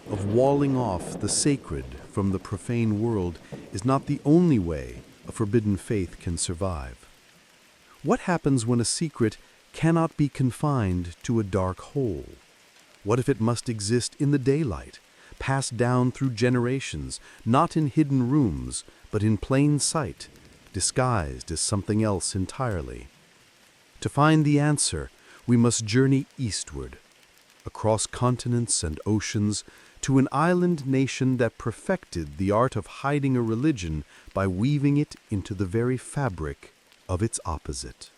of walling off the sacred from the profane world, is not the only way a forbidden faith can survive. What happens when a secret cannot be confined to a dark hole? What if it must exist in the daylight, passed down through generations, not in hidden rooms, but in plain sight, disguised as something else entirely? To find the answer, we must journey eastward, across continents and oceans, to an island nation that perfected the art of hiding a religion by weaving it into the very fabric of its opposite.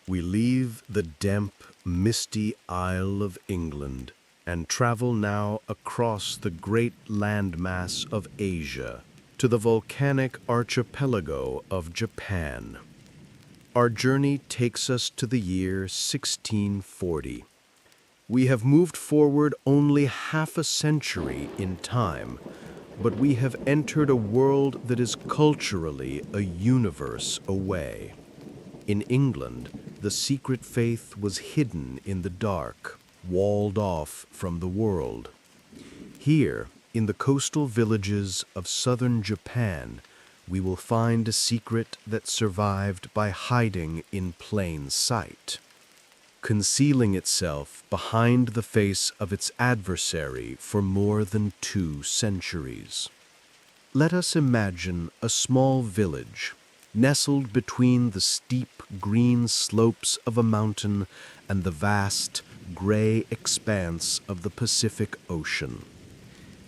We leave the damp, misty Isle of England and travel now across the great landmass of Asia to the volcanic archipelago of Japan. Our journey takes us to the year 1640. We have moved forward only half a century in time, but we have entered a world that is culturally a universe away. In England, the secret faith was hidden in the dark, walled off from the world. Here, in the coastal villages of southern Japan, we will find a secret that survived by hiding in plain sight, concealing itself behind the face of its adversary for more than 2 centuries. Let us imagine a small village, nestled between the steep green slopes of a mountain and the vast gray expanse of the Pacific Ocean.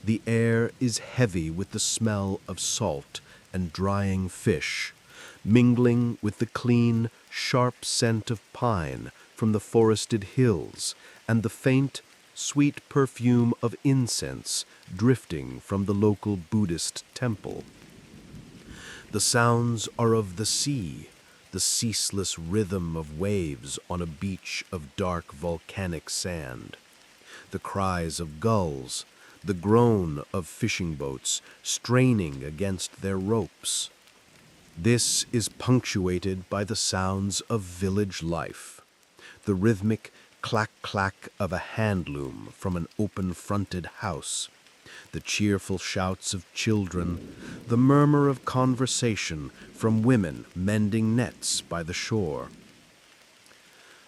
The air is heavy with the smell of salt and drying fish, mingling with the clean, sharp scent of pine from the forested hills and the faint, sweet perfume of incense drifting from the local Buddhist temple. The sounds are of the sea, the ceaseless rhythm of waves on a beach of dark volcanic sand, the cries of gulls, the groan of fishing boats straining against their ropes. This is punctuated by the sounds of village life, the rhythmic clack-clack of a handloom from an open-fronted house, the cheerful shouts of children, the murmur of conversation from women mending nets by the shore.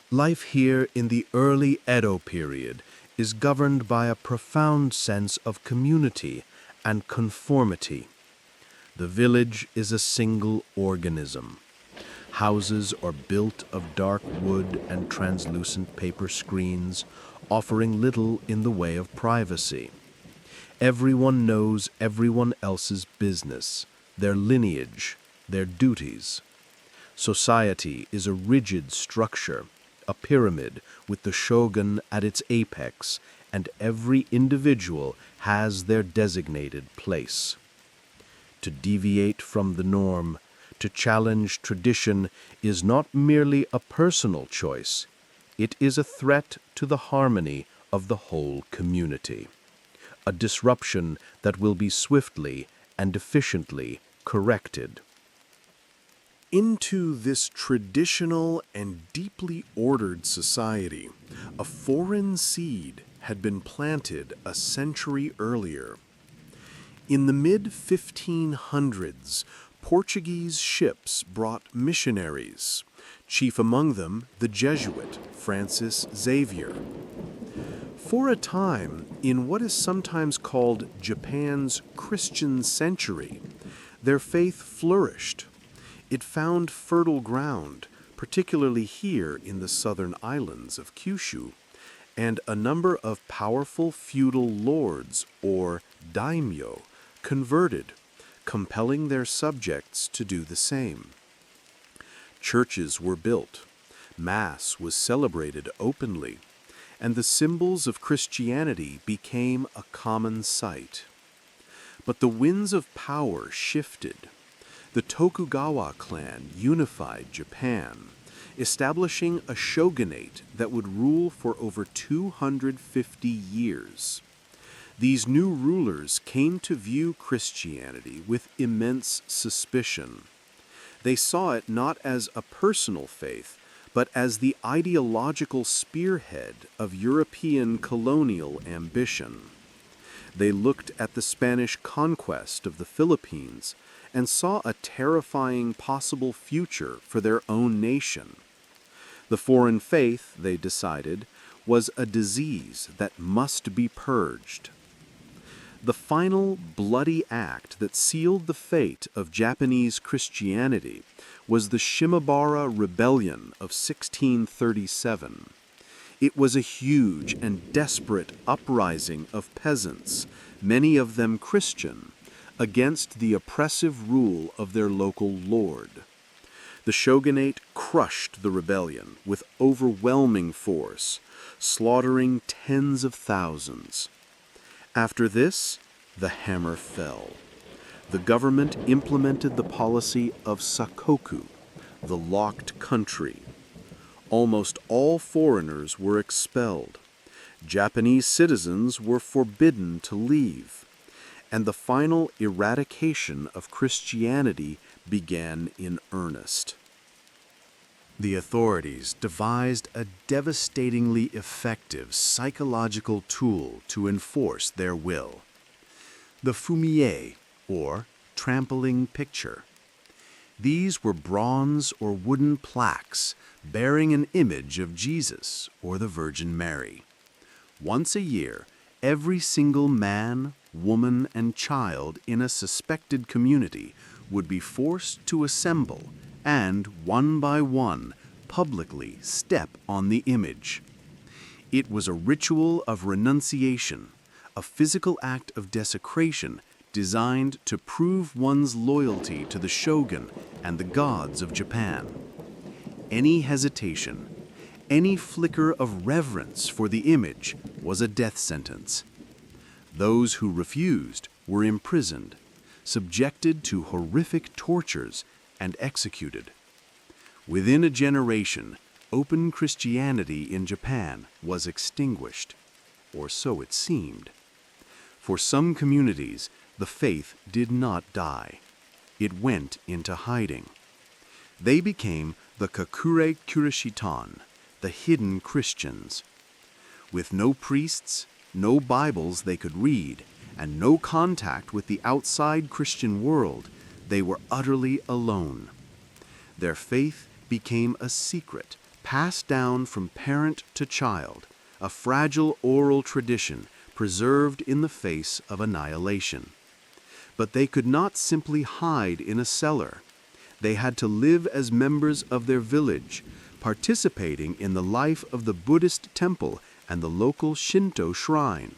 Life here in the early Edo period is governed by a profound sense of community and conformity. The village is a single organism. Houses are built of dark wood and translucent paper screens, offering little in the way of privacy. Everyone knows everyone else's business, their lineage, their duties. Society is a rigid structure, a pyramid with the shogun at its apex, and every individual has their designated place. To deviate from the norm, to challenge tradition, is not merely a personal choice. It is a threat to the harmony of the whole community, a disruption that will be swiftly and efficiently corrected. Into this traditional and deeply ordered society, a foreign seed had been planted a century earlier. In the mid-1500s, Portuguese ships brought missionaries, chief among them the Jesuit Francis Xavier. For a time, in what is sometimes called Japan's Christian century, their faith flourished. It found fertile ground, particularly here in the southern islands of Kyushu, and a number of powerful feudal lords, or daimyo, converted, compelling their subjects to do the same. Churches were built, Mass was celebrated openly, and the symbols of Christianity became a common sight. But the winds of power shifted. The Tokugawa clan unified Japan, establishing a shogunate that would rule for over 250 years. These new rulers came to view Christianity with immense suspicion. They saw it not as a personal faith, but as the ideological spearhead of European colonial ambition. They looked at the Spanish conquest of the Philippines and saw a terrifying possible future for their own nation. The foreign faith, they decided, was a disease that must be purged. The final bloody act that sealed the fate of Japanese Christianity was the Shimabara Rebellion of 1637. It was a huge and desperate uprising of peasants, many of them Christian, against the oppressive rule of their local lord. The shogunate crushed the rebellion with overwhelming force, slaughtering tens of thousands. After this, the hammer fell. The government implemented the policy of sakoku, the locked country. Almost all foreigners were expelled. Japanese citizens were forbidden to leave. And the final eradication of Christianity began in earnest. The authorities devised a devastatingly effective psychological tool to enforce their will: the fumie, or trampling picture. These were bronze or wooden plaques bearing an image of Jesus or the Virgin Mary. Once a year, every single man, woman, and child in a suspected community would be forced to assemble and, one by one, publicly step on the image. It was a ritual of renunciation, a physical act of desecration designed to prove one's loyalty to the shogun and the gods of Japan. Any hesitation, any flicker of reverence for the image was a death sentence. Those who refused were imprisoned, subjected to horrific tortures, and executed. Within a generation, open Christianity in Japan was extinguished, or so it seemed. For some communities, the faith did not die. It went into hiding. They became the Kakure Kurishitan, the hidden Christians. With no priests, no Bibles they could read, and no contact with the outside Christian world, they were utterly alone. Their faith became a secret, passed down from parent to child, a fragile oral tradition preserved in the face of annihilation. But they could not simply hide in a cellar. They had to live as members of their village, participating in the life of the Buddhist temple and the local Shinto shrine.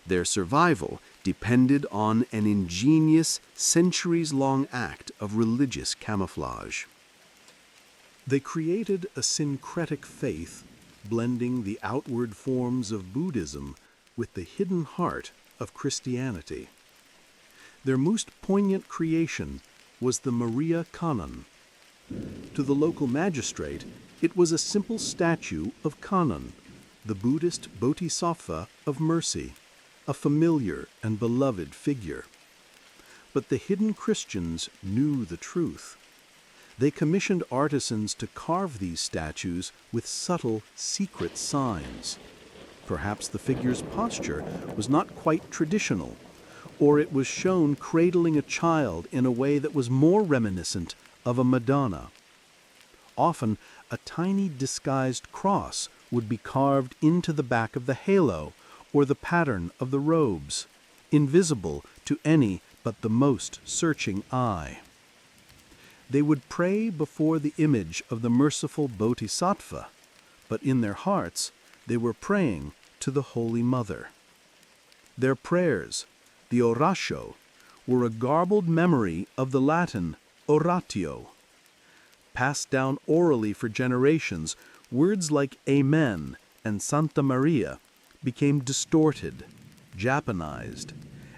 Their survival depended on an ingenious, centuries-long act of religious camouflage. They created a syncretic faith, blending the outward forms of Buddhism with the hidden heart of Christianity. Their most poignant creation was the Maria Kannon. To the local magistrate, it was a simple statue of Kannon, the Buddhist bodhisattva of mercy, a familiar and beloved figure. But the hidden Christians knew the truth. They commissioned artisans to carve these statues with subtle, secret signs. Perhaps the figure's posture was not quite traditional, or it was shown cradling a child in a way that was more reminiscent of a Madonna. Often, a tiny disguised cross would be carved into the back of the halo or the pattern of the robes, invisible to any but the most searching eye. They would pray before the image of the merciful Bodhisattva, but in their hearts they were praying to the Holy Mother. Their prayers, the oratio, were a garbled memory of the Latin oratio. Passed down orally for generations, words like Amen and Santa Maria became distorted, Japanized,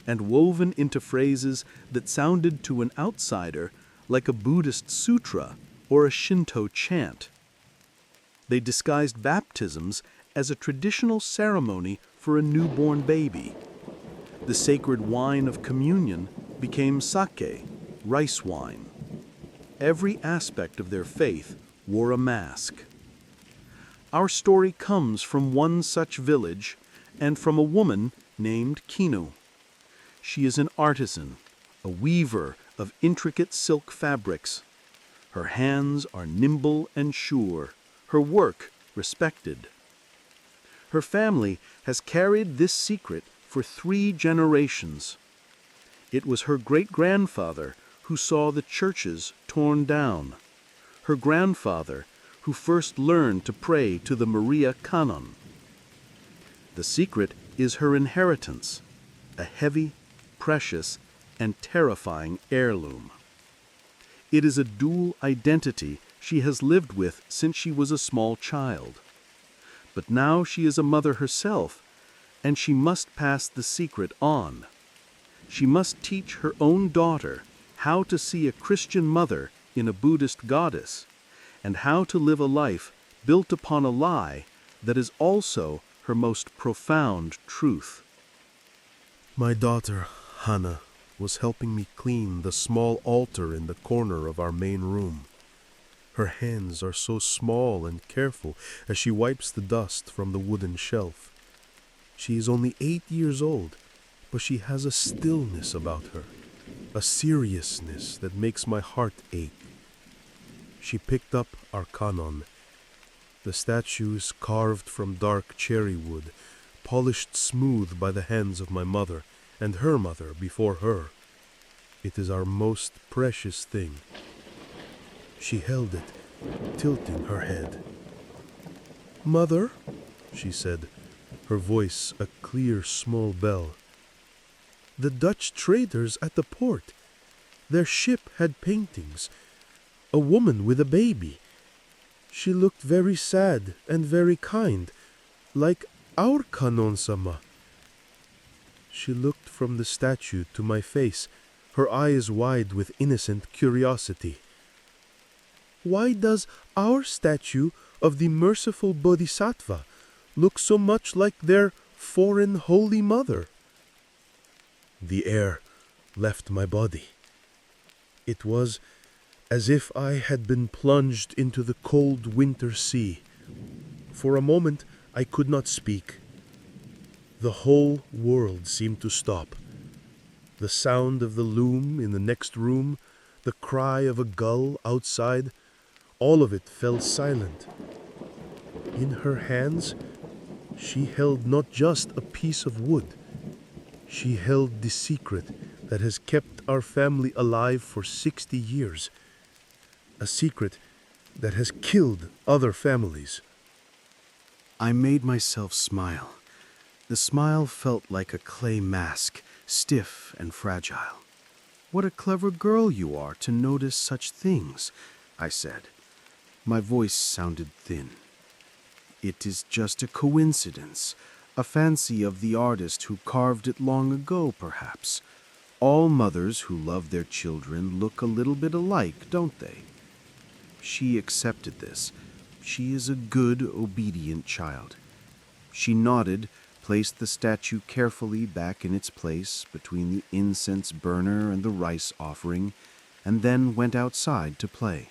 and woven into phrases that sounded to an outsider like a Buddhist sutra or a Shinto chant. They disguised baptisms as a traditional ceremony for a newborn baby. The sacred wine of communion became sake, rice wine. Every aspect of their faith wore a mask. Our story comes from one such village and from a woman named Kino. She is an artisan, a weaver of intricate silk fabrics. Her hands are nimble and sure, her work respected. Her family has carried this secret for 3 generations. It was her great-grandfather who saw the churches torn down, her grandfather who first learned to pray to the Maria Canon. The secret is her inheritance, a heavy, precious, and terrifying heirloom. It is a dual identity she has lived with since she was a small child. But now she is a mother herself, and she must pass the secret on. She must teach her own daughter how to see a Christian mother in a Buddhist goddess, and how to live a life built upon a lie that is also her most profound truth. My daughter, Hannah, was helping me clean the small altar in the corner of our main room. Her hands are so small and careful as she wipes the dust from the wooden shelf. She is only 8 years old, but she has a stillness about her, a seriousness that makes my heart ache. She picked up our canon. The statue is carved from dark cherry wood, polished smooth by the hands of my mother and her mother before her. It is our most precious thing. She held it, tilting her head. "Mother," she said, her voice a clear small bell. "The Dutch traders at the port. Their ship had paintings. A woman with a baby. She looked very sad and very kind, like our Kanon-sama." She looked from the statue to my face, her eyes wide with innocent curiosity. "Why does our statue of the merciful Bodhisattva look so much like their foreign Holy Mother?" The air left my body. It was as if I had been plunged into the cold winter sea. For a moment I could not speak. The whole world seemed to stop. The sound of the loom in the next room, the cry of a gull outside, all of it fell silent. In her hands, she held not just a piece of wood. She held the secret that has kept our family alive for 60 years. A secret that has killed other families. I made myself smile. The smile felt like a clay mask, stiff and fragile. "What a clever girl you are to notice such things," I said. My voice sounded thin. "It is just a coincidence, a fancy of the artist who carved it long ago, perhaps. All mothers who love their children look a little bit alike, don't they?" She accepted this. She is a good, obedient child. She nodded, placed the statue carefully back in its place between the incense burner and the rice offering, and then went outside to play.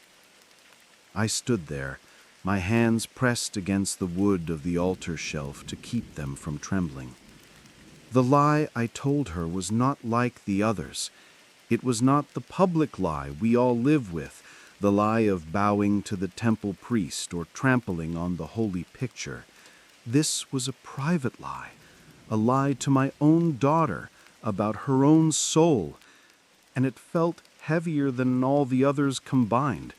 I stood there, my hands pressed against the wood of the altar shelf to keep them from trembling. The lie I told her was not like the others. It was not the public lie we all live with, the lie of bowing to the temple priest or trampling on the holy picture. This was a private lie, a lie to my own daughter about her own soul, and it felt heavier than all the others combined.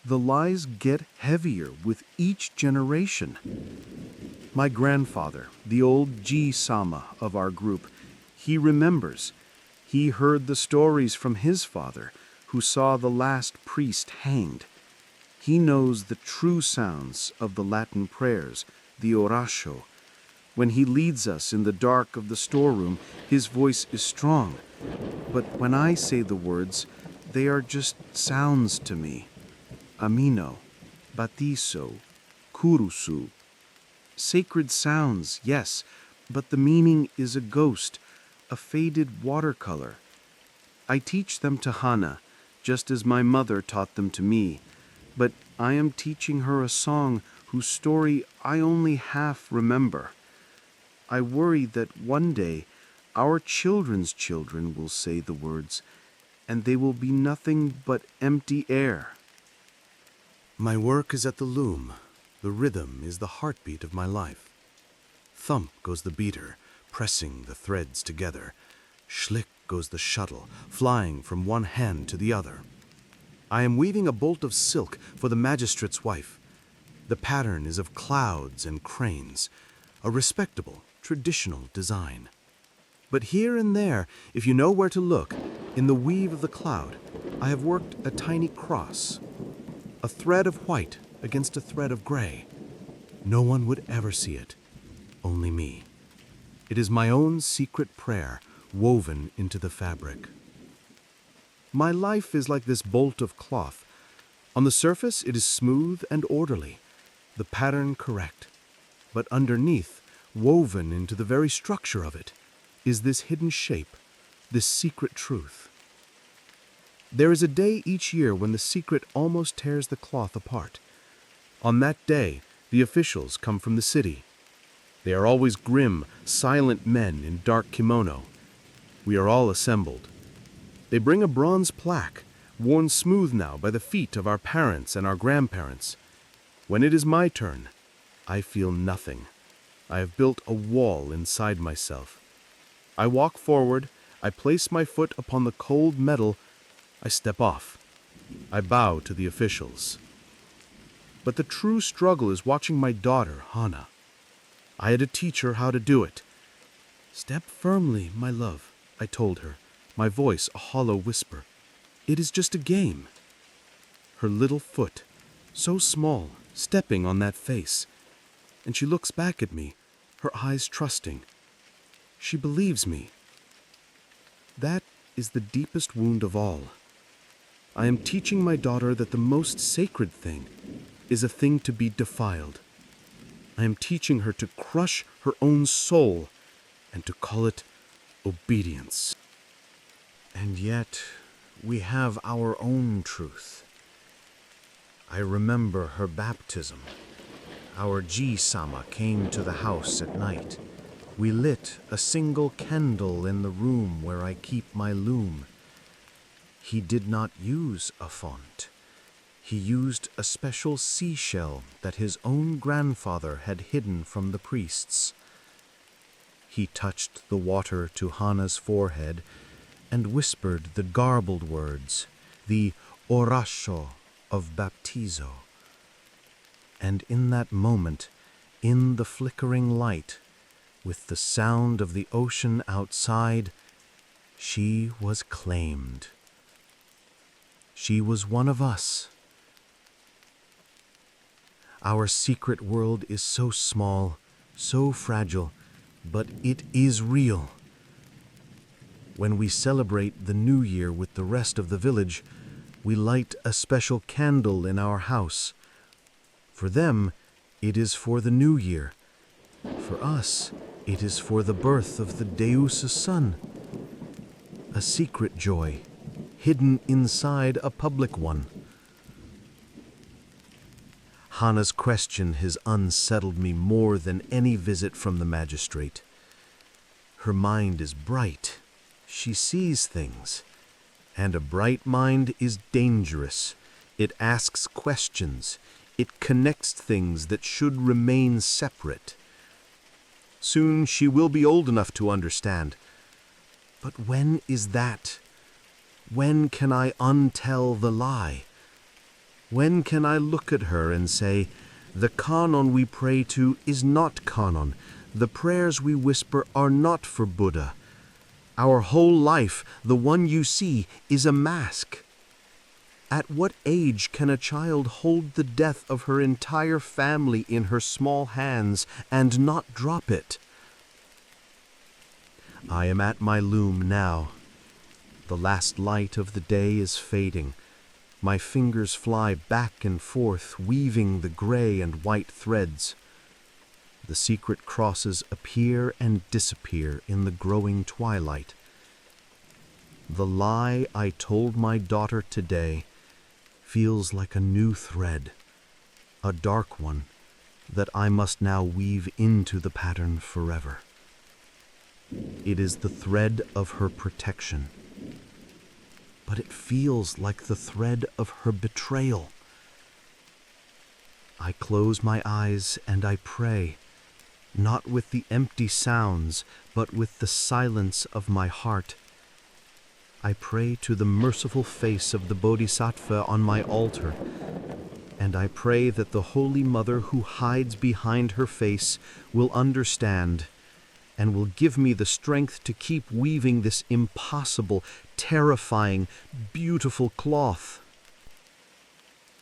The lies get heavier with each generation. My grandfather, the old Ji-sama of our group, he remembers. He heard the stories from his father, who saw the last priest hanged. He knows the true sounds of the Latin prayers, the oratio. When he leads us in the dark of the storeroom, his voice is strong. But when I say the words, they are just sounds to me. Amino, batiso, kurusu. Sacred sounds, yes, but the meaning is a ghost, a faded watercolor. I teach them to Hannah, just as my mother taught them to me, but I am teaching her a song whose story I only half remember. I worry that one day our children's children will say the words, and they will be nothing but empty air. My work is at the loom. The rhythm is the heartbeat of my life. Thump goes the beater, pressing the threads together. Schlick goes the shuttle, flying from one hand to the other. I am weaving a bolt of silk for the magistrate's wife. The pattern is of clouds and cranes, a respectable, traditional design. But here and there, if you know where to look, in the weave of the cloud, I have worked a tiny cross, a thread of white against a thread of gray. No one would ever see it, only me. It is my own secret prayer woven into the fabric. My life is like this bolt of cloth. On the surface, it is smooth and orderly, the pattern correct. But underneath, woven into the very structure of it, is this hidden shape, this secret truth. There is a day each year when the secret almost tears the cloth apart. On that day, the officials come from the city. They are always grim, silent men in dark kimono. We are all assembled. They bring a bronze plaque, worn smooth now by the feet of our parents and our grandparents. When it is my turn, I feel nothing. I have built a wall inside myself. I walk forward, I place my foot upon the cold metal, I step off. I bow to the officials. But the true struggle is watching my daughter, Hana. I had to teach her how to do it. "Step firmly, my love," I told her, my voice a hollow whisper. "It is just a game." Her little foot, so small, stepping on that face. And she looks back at me, her eyes trusting. She believes me. That is the deepest wound of all. I am teaching my daughter that the most sacred thing is a thing to be defiled. I am teaching her to crush her own soul and to call it obedience. And yet, we have our own truth. I remember her baptism. Our Ji-sama came to the house at night. We lit a single candle in the room where I keep my loom. He did not use a font. He used a special seashell that his own grandfather had hidden from the priests. He touched the water to Hana's forehead and whispered the garbled words, the orasho of baptizo. And in that moment, in the flickering light, with the sound of the ocean outside, she was claimed. She was one of us. Our secret world is so small, so fragile, but it is real. When we celebrate the New Year with the rest of the village, we light a special candle in our house. For them, it is for the New Year. For us, it is for the birth of the Deus' Son. A secret joy, hidden inside a public one. Hana's question has unsettled me more than any visit from the magistrate. Her mind is bright. She sees things. And a bright mind is dangerous. It asks questions. It connects things that should remain separate. Soon she will be old enough to understand. But when is that? When can I untell the lie? When can I look at her and say, the canon we pray to is not canon. The prayers we whisper are not for Buddha. Our whole life, the one you see, is a mask. At what age can a child hold the death of her entire family in her small hands and not drop it? I am at my loom now. The last light of the day is fading. My fingers fly back and forth, weaving the gray and white threads. The secret crosses appear and disappear in the growing twilight. The lie I told my daughter today feels like a new thread, a dark one, that I must now weave into the pattern forever. It is the thread of her protection, but it feels like the thread of her betrayal. I close my eyes and I pray, not with the empty sounds, but with the silence of my heart. I pray to the merciful face of the Bodhisattva on my altar, and I pray that the Holy Mother who hides behind her face will understand and will give me the strength to keep weaving this impossible, terrifying, beautiful cloth.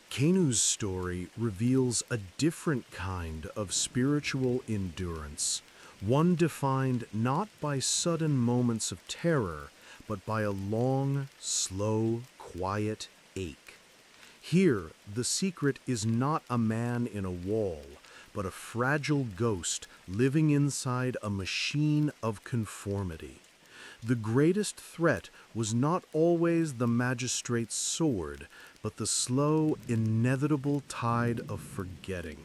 Kenu's story reveals a different kind of spiritual endurance, one defined not by sudden moments of terror, but by a long, slow, quiet ache. Here, the secret is not a man in a wall, but a fragile ghost living inside a machine of conformity. The greatest threat was not always the magistrate's sword, but the slow, inevitable tide of forgetting.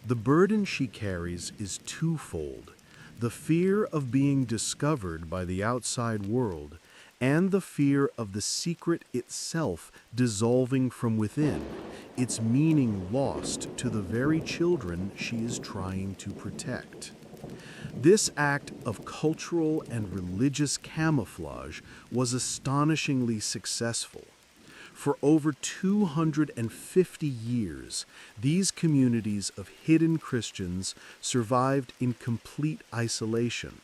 The burden she carries is twofold: the fear of being discovered by the outside world, and the fear of the secret itself dissolving from within, its meaning lost to the very children she is trying to protect. This act of cultural and religious camouflage was astonishingly successful. For over 250 years, these communities of hidden Christians survived in complete isolation.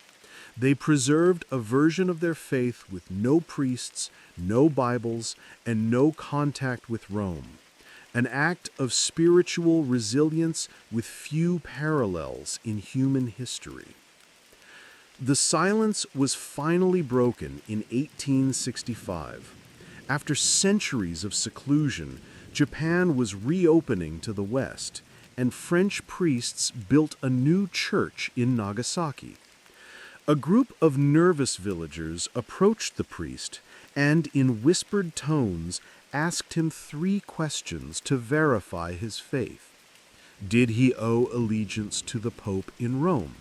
They preserved a version of their faith with no priests, no Bibles, and no contact with Rome. An act of spiritual resilience with few parallels in human history. The silence was finally broken in 1865. After centuries of seclusion, Japan was reopening to the West, and French priests built a new church in Nagasaki. A group of nervous villagers approached the priest and, in whispered tones, asked him 3 questions to verify his faith. Did he owe allegiance to the Pope in Rome?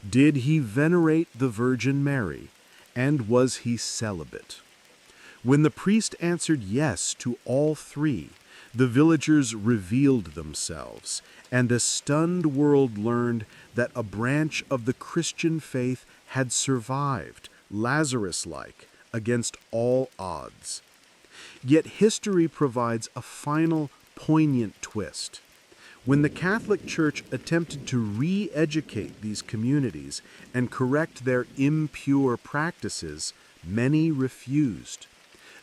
Did he venerate the Virgin Mary? And was he celibate? When the priest answered yes to all 3, the villagers revealed themselves, and the stunned world learned that a branch of the Christian faith had survived, Lazarus-like, against all odds. Yet history provides a final, poignant twist. When the Catholic Church attempted to re-educate these communities and correct their impure practices, many refused.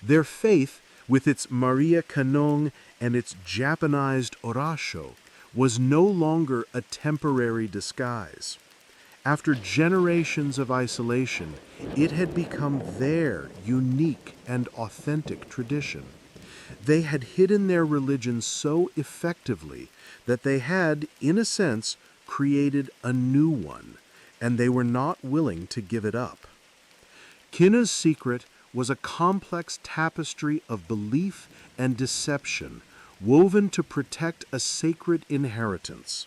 Their faith, with its Maria Canong and its Japanized Orasho, was no longer a temporary disguise. After generations of isolation, it had become their unique and authentic tradition. They had hidden their religion so effectively that they had, in a sense, created a new one, and they were not willing to give it up. Kinna's secret was a complex tapestry of belief and deception, woven to protect a sacred inheritance.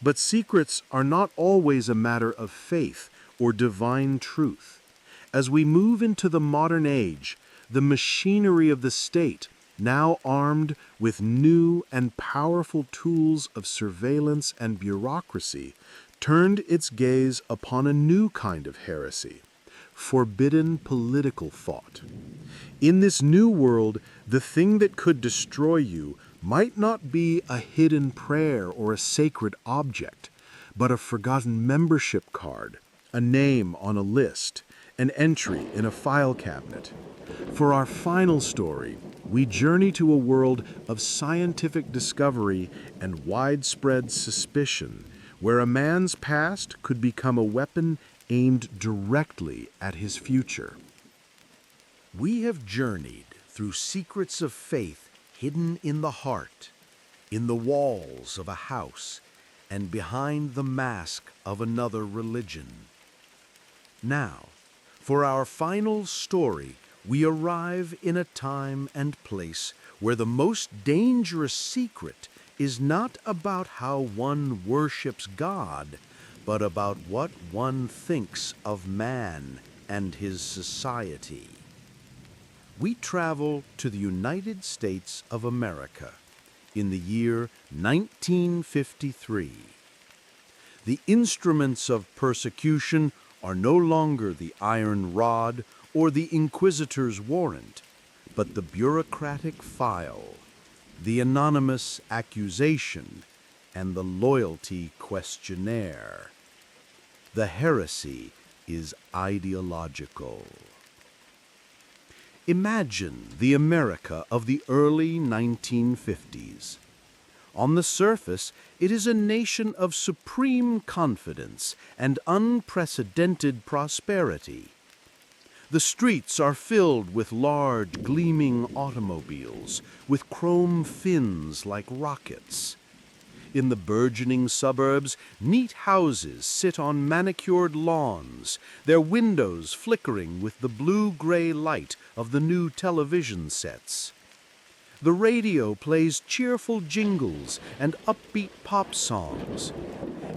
But secrets are not always a matter of faith or divine truth. As we move into the modern age, the machinery of the state, now armed with new and powerful tools of surveillance and bureaucracy, turned its gaze upon a new kind of heresy: forbidden political thought. In this new world, the thing that could destroy you might not be a hidden prayer or a sacred object, but a forgotten membership card, a name on a list, an entry in a file cabinet. For our final story, we journey to a world of scientific discovery and widespread suspicion, where a man's past could become a weapon aimed directly at his future. We have journeyed through secrets of faith hidden in the heart, in the walls of a house, and behind the mask of another religion. Now, for our final story, we arrive in a time and place where the most dangerous secret is not about how one worships God, but about what one thinks of man and his society. We travel to the United States of America in the year 1953. The instruments of persecution are no longer the iron rod or the inquisitor's warrant, but the bureaucratic file, the anonymous accusation, and the loyalty questionnaire. The heresy is ideological. Imagine the America of the early 1950s. On the surface, it is a nation of supreme confidence and unprecedented prosperity. The streets are filled with large, gleaming automobiles with chrome fins like rockets. In the burgeoning suburbs, neat houses sit on manicured lawns, their windows flickering with the blue-gray light of the new television sets. The radio plays cheerful jingles and upbeat pop songs.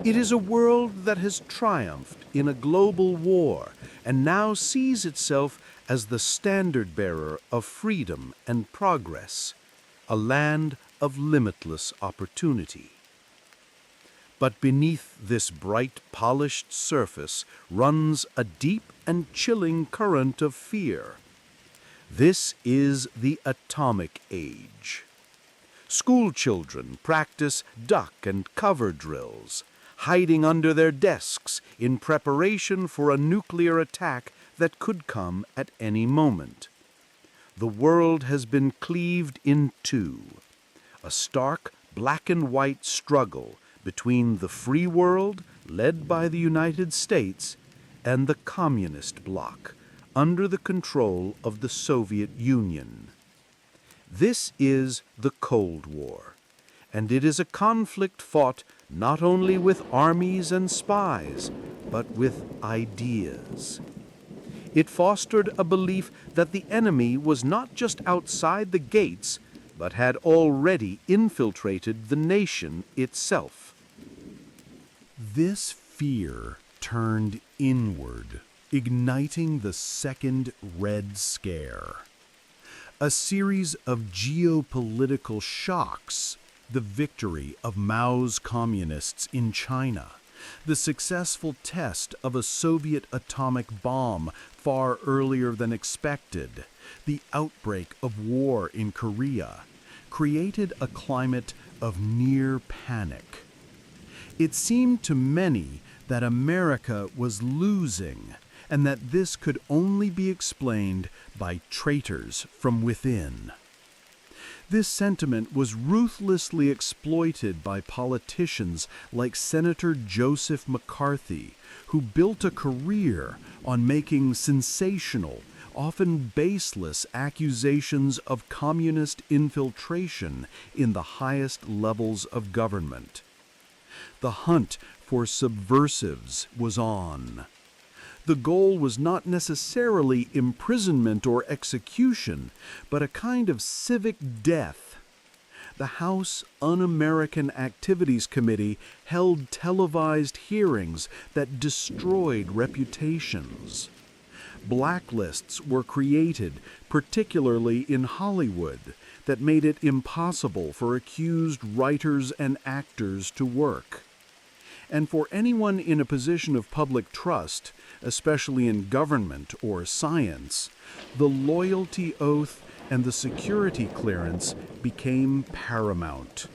It is a world that has triumphed in a global war and now sees itself as the standard-bearer of freedom and progress, a land of limitless opportunity. But beneath this bright, polished surface runs a deep and chilling current of fear. This is the atomic age. School children practice duck and cover drills, hiding under their desks in preparation for a nuclear attack that could come at any moment. The world has been cleaved in two, a stark black and white struggle between the free world, led by the United States, and the communist bloc, under the control of the Soviet Union. This is the Cold War, and it is a conflict fought not only with armies and spies, but with ideas. It fostered a belief that the enemy was not just outside the gates, but had already infiltrated the nation itself. This fear turned inward, igniting the Second Red Scare. A series of geopolitical shocks, the victory of Mao's communists in China, the successful test of a Soviet atomic bomb far earlier than expected, the outbreak of war in Korea, created a climate of near panic. It seemed to many that America was losing, and that this could only be explained by traitors from within. This sentiment was ruthlessly exploited by politicians like Senator Joseph McCarthy, who built a career on making sensational, often baseless accusations of communist infiltration in the highest levels of government. The hunt for subversives was on. The goal was not necessarily imprisonment or execution, but a kind of civic death. The House Un-American Activities Committee held televised hearings that destroyed reputations. Blacklists were created, particularly in Hollywood, that made it impossible for accused writers and actors to work. And for anyone in a position of public trust, especially in government or science, the loyalty oath and the security clearance became paramount.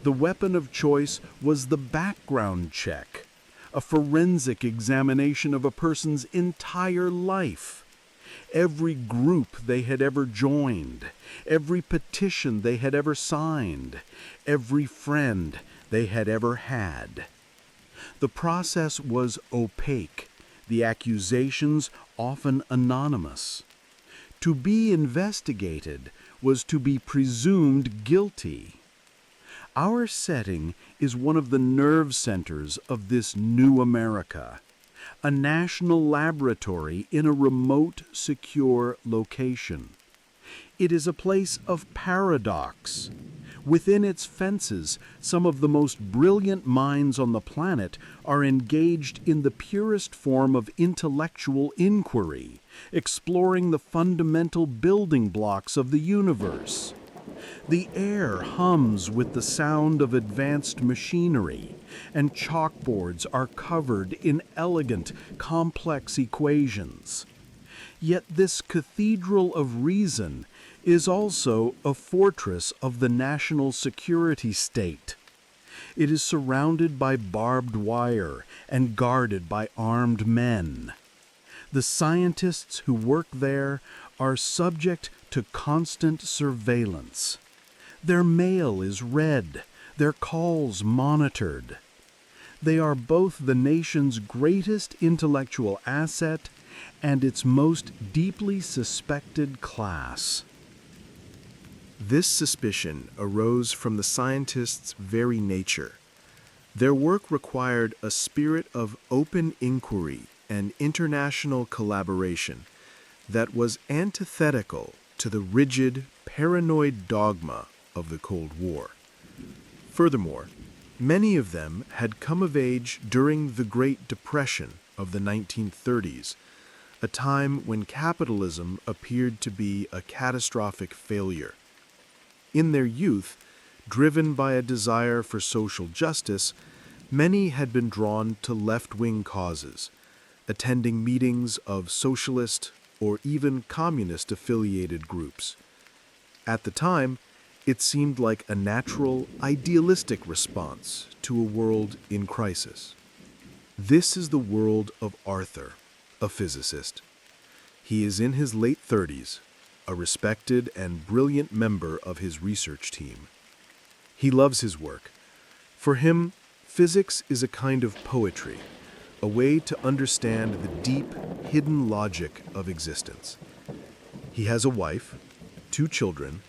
The weapon of choice was the background check, a forensic examination of a person's entire life. Every group they had ever joined, every petition they had ever signed, every friend they had ever had. The process was opaque, the accusations often anonymous. To be investigated was to be presumed guilty. Our setting is one of the nerve centers of this new America, a national laboratory in a remote, secure location. It is a place of paradox. Within its fences, some of the most brilliant minds on the planet are engaged in the purest form of intellectual inquiry, exploring the fundamental building blocks of the universe. The air hums with the sound of advanced machinery, and chalkboards are covered in elegant, complex equations. Yet this cathedral of reason is also a fortress of the national security state. It is surrounded by barbed wire and guarded by armed men. The scientists who work there are subject to constant surveillance. Their mail is read, their calls monitored. They are both the nation's greatest intellectual asset and its most deeply suspected class. This suspicion arose from the scientists' very nature. Their work required a spirit of open inquiry and international collaboration that was antithetical to the rigid, paranoid dogma of the Cold War. Furthermore, many of them had come of age during the Great Depression of the 1930s, a time when capitalism appeared to be a catastrophic failure. In their youth, driven by a desire for social justice, many had been drawn to left-wing causes, attending meetings of socialist or even communist-affiliated groups. At the time, it seemed like a natural, idealistic response to a world in crisis. This is the world of Arthur, a physicist. He is in his late 30s, a respected and brilliant member of his research team. He loves his work. For him, physics is a kind of poetry, a way to understand the deep, hidden logic of existence. He has a wife, 2 children,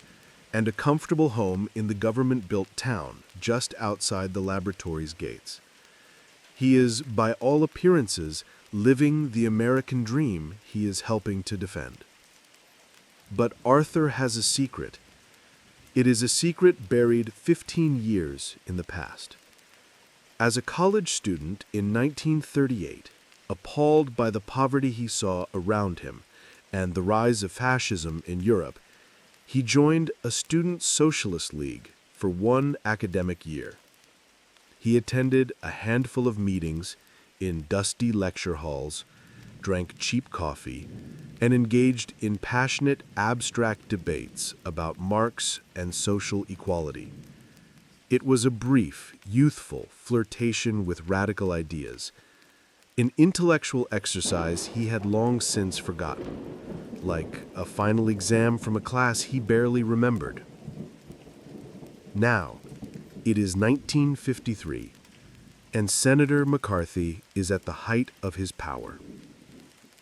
and a comfortable home in the government-built town just outside the laboratory's gates. He is, by all appearances, living the American dream he is helping to defend. But Arthur has a secret. It is a secret buried 15 years in the past. As a college student in 1938, appalled by the poverty he saw around him and the rise of fascism in Europe, he joined a student socialist league for 1 academic year. He attended a handful of meetings in dusty lecture halls, drank cheap coffee, and engaged in passionate, abstract debates about Marx and social equality. It was a brief, youthful flirtation with radical ideas, an intellectual exercise he had long since forgotten, like a final exam from a class he barely remembered. Now, it is 1953, and Senator McCarthy is at the height of his power.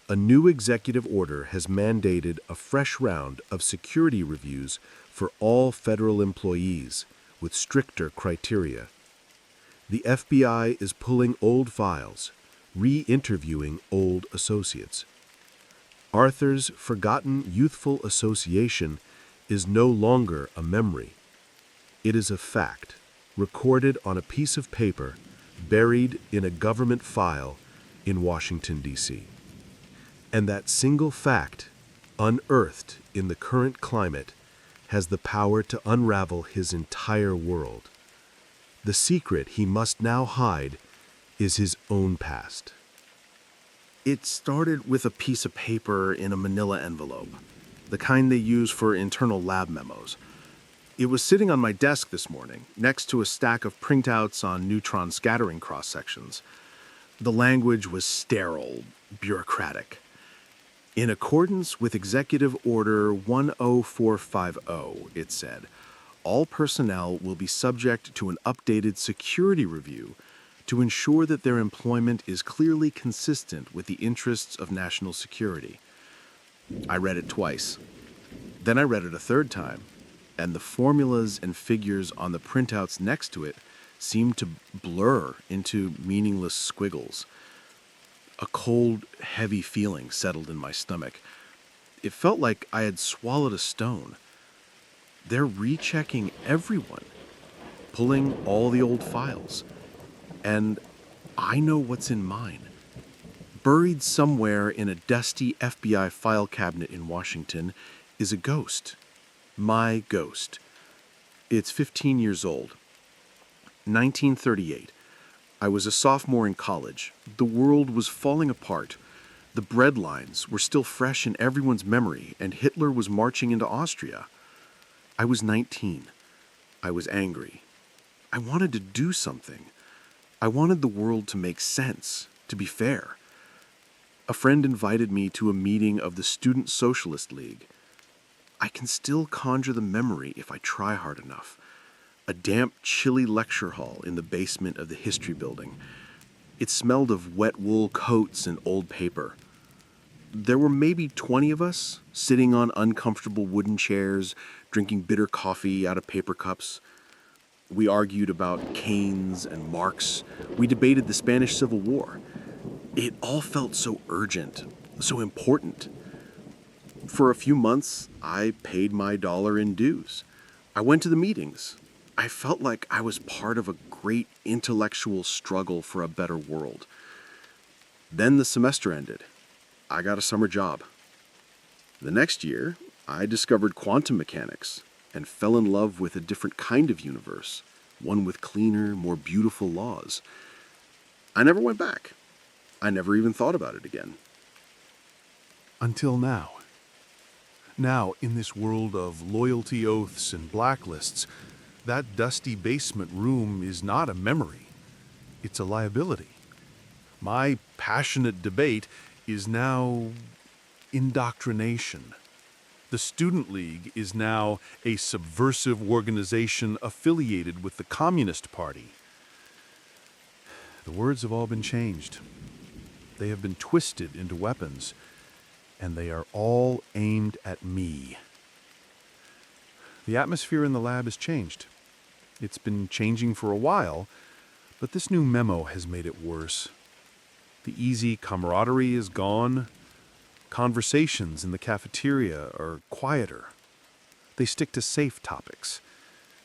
A new executive order has mandated a fresh round of security reviews for all federal employees with stricter criteria. The FBI is pulling old files, re-interviewing old associates. Arthur's forgotten youthful association is no longer a memory. It is a fact, recorded on a piece of paper, buried in a government file in Washington, D.C. And that single fact, unearthed in the current climate, has the power to unravel his entire world. The secret he must now hide is his own past. It started with a piece of paper in a manila envelope, the kind they use for internal lab memos. It was sitting on my desk this morning, next to a stack of printouts on neutron scattering cross-sections. The language was sterile, bureaucratic. In accordance with Executive Order 10450, it said, all personnel will be subject to an updated security review to ensure that their employment is clearly consistent with the interests of national security. I read it twice. Then I read it a third time, and the formulas and figures on the printouts next to it seemed to blur into meaningless squiggles. A cold, heavy feeling settled in my stomach. It felt like I had swallowed a stone. They're rechecking everyone, pulling all the old files. And I know what's in mine. Buried somewhere in a dusty FBI file cabinet in Washington is a ghost. My ghost. It's 15 years old. 1938. I was a sophomore in college. The world was falling apart. The bread lines were still fresh in everyone's memory, and Hitler was marching into Austria. I was 19. I was angry. I wanted to do something. I wanted the world to make sense, to be fair. A friend invited me to a meeting of the Student Socialist League. I can still conjure the memory if I try hard enough. A damp, chilly lecture hall in the basement of the history building. It smelled of wet wool coats and old paper. There were maybe 20 of us, sitting on uncomfortable wooden chairs, drinking bitter coffee out of paper cups. We argued about Keynes and Marx. We debated the Spanish Civil War. It all felt so urgent, so important. For a few months, I paid my dollar in dues. I went to the meetings. I felt like I was part of a great intellectual struggle for a better world. Then the semester ended. I got a summer job. The next year, I discovered quantum mechanics and fell in love with a different kind of universe, one with cleaner, more beautiful laws. I never went back. I never even thought about it again. Until now. Now, in this world of loyalty oaths and blacklists, that dusty basement room is not a memory. It's a liability. My passionate debate is now indoctrination. The Student League is now a subversive organization affiliated with the Communist Party. The words have all been changed. They have been twisted into weapons, and they are all aimed at me. The atmosphere in the lab has changed. It's been changing for a while, but this new memo has made it worse. The easy camaraderie is gone. Conversations in the cafeteria are quieter. They stick to safe topics.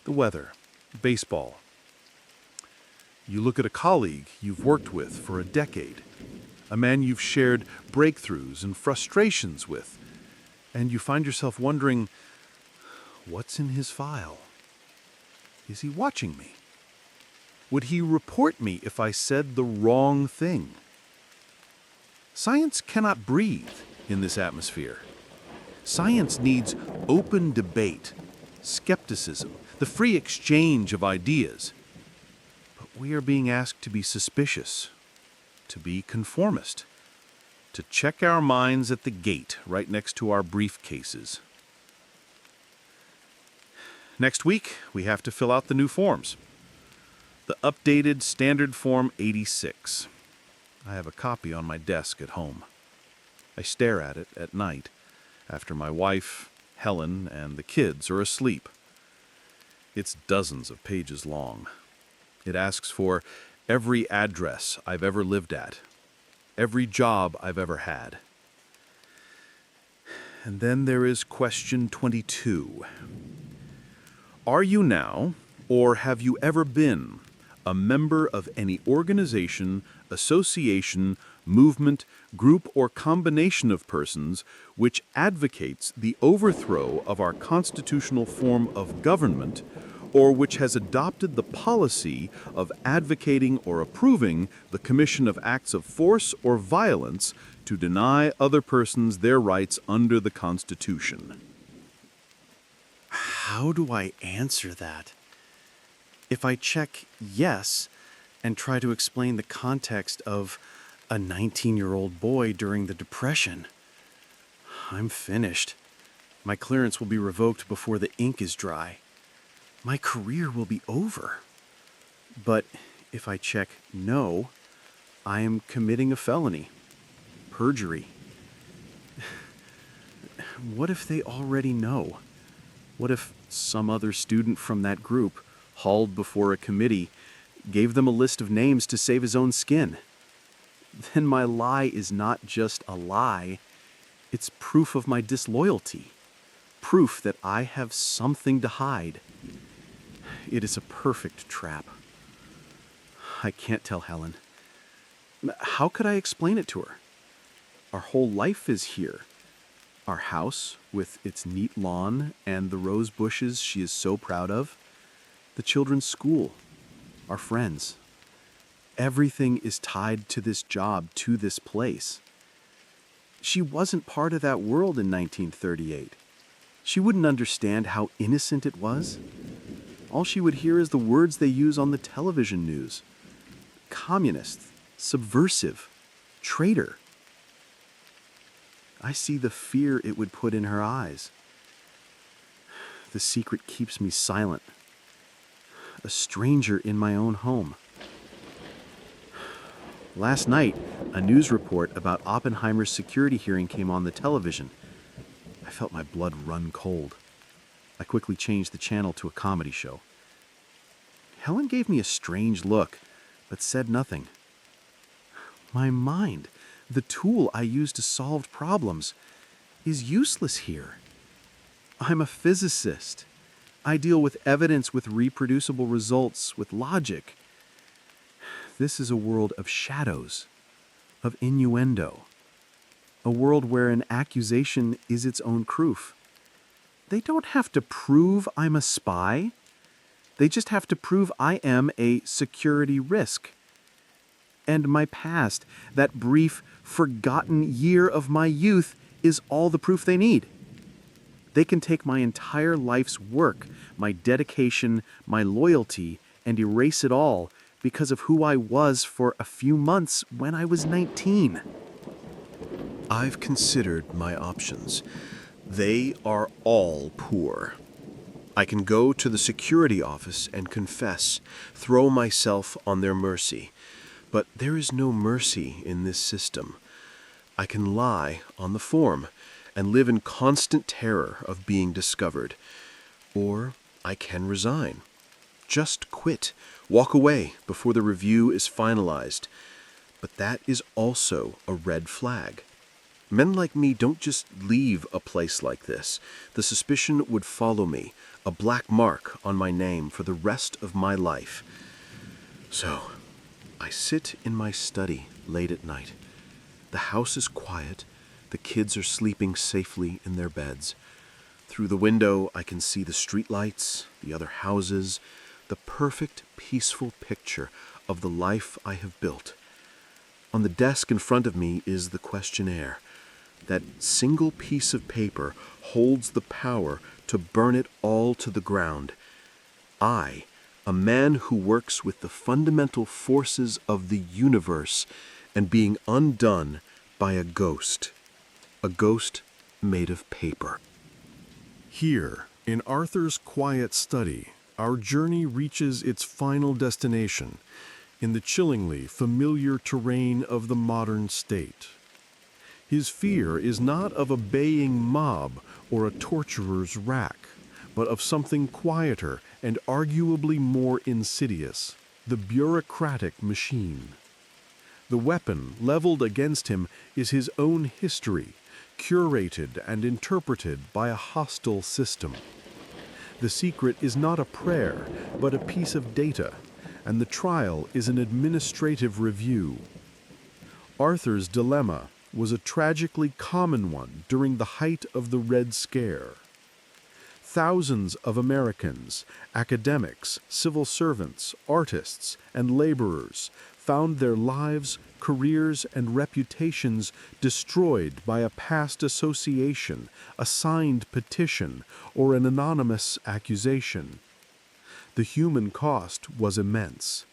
The weather, baseball. You look at a colleague you've worked with for a decade, a man you've shared breakthroughs and frustrations with, and you find yourself wondering, what's in his file? Is he watching me? Would he report me if I said the wrong thing? Science cannot breathe in this atmosphere. Science needs open debate, skepticism, the free exchange of ideas. But we are being asked to be suspicious, to be conformist, to check our minds at the gate right next to our briefcases. Next week, we have to fill out the new forms. The updated Standard Form 86. I have a copy on my desk at home. I stare at it at night, after my wife, Helen, and the kids are asleep. It's dozens of pages long. It asks for every address I've ever lived at, every job I've ever had. And then there is question 22. Are you now, or have you ever been, a member of any organization, association, movement, group, or combination of persons which advocates the overthrow of our constitutional form of government, or which has adopted the policy of advocating or approving the commission of acts of force or violence to deny other persons their rights under the Constitution? How do I answer that? If I check yes and try to explain the context of a 19-year-old boy during the Depression, I'm finished. My clearance will be revoked before the ink is dry. My career will be over. But if I check no, I am committing a felony. Perjury. What if they already know? What if some other student from that group, hauled before a committee, gave them a list of names to save his own skin? Then my lie is not just a lie, It's proof of my disloyalty, proof that I have something to hide. It is a perfect trap. I can't tell Helen. How could I explain it to her? Our whole life is here. Our house, with its neat lawn and the rose bushes she is so proud of. The children's school. Our friends. Everything is tied to this job, to this place. She wasn't part of that world in 1938. She wouldn't understand how innocent it was. All she would hear is the words they use on the television news. Communist, subversive, traitor. I see the fear it would put in her eyes. The secret keeps me silent. A stranger in my own home. Last night, a news report about Oppenheimer's security hearing came on the television. I felt my blood run cold. I quickly changed the channel to a comedy show. Helen gave me a strange look, but said nothing. My mind, the tool I use to solve problems, is useless here. I'm a physicist. I deal with evidence, with reproducible results, with logic. This is a world of shadows, of innuendo. A world where an accusation is its own proof. They don't have to prove I'm a spy. They just have to prove I am a security risk. And my past, that brief, forgotten year of my youth, is all the proof they need. They can take my entire life's work, my dedication, my loyalty, and erase it all because of who I was for a few months when I was 19. I've considered my options. They are all poor. I can go to the security office and confess, throw myself on their mercy. But there is no mercy in this system. I can lie on the form and live in constant terror of being discovered. Or I can resign. Just quit. Walk away before the review is finalized. But that is also a red flag. Men like me don't just leave a place like this. The suspicion would follow me, a black mark on my name for the rest of my life. So, I sit in my study late at night. The house is quiet. The kids are sleeping safely in their beds. Through the window, I can see the streetlights, the other houses, the perfect, peaceful picture of the life I have built. On the desk in front of me is the questionnaire. That single piece of paper holds the power to burn it all to the ground. I, a man who works with the fundamental forces of the universe and being undone by a ghost made of paper. Here, in Arthur's quiet study, our journey reaches its final destination, in the chillingly familiar terrain of the modern state. His fear is not of a baying mob or a torturer's rack, but of something quieter and arguably more insidious, the bureaucratic machine. The weapon leveled against him is his own history, curated and interpreted by a hostile system. The secret is not a prayer, but a piece of data, and the trial is an administrative review. Arthur's dilemma was a tragically common one during the height of the Red Scare. Thousands of Americans, academics, civil servants, artists, and laborers found their lives, careers, and reputations destroyed by a past association, a signed petition, or an anonymous accusation. The human cost was immense.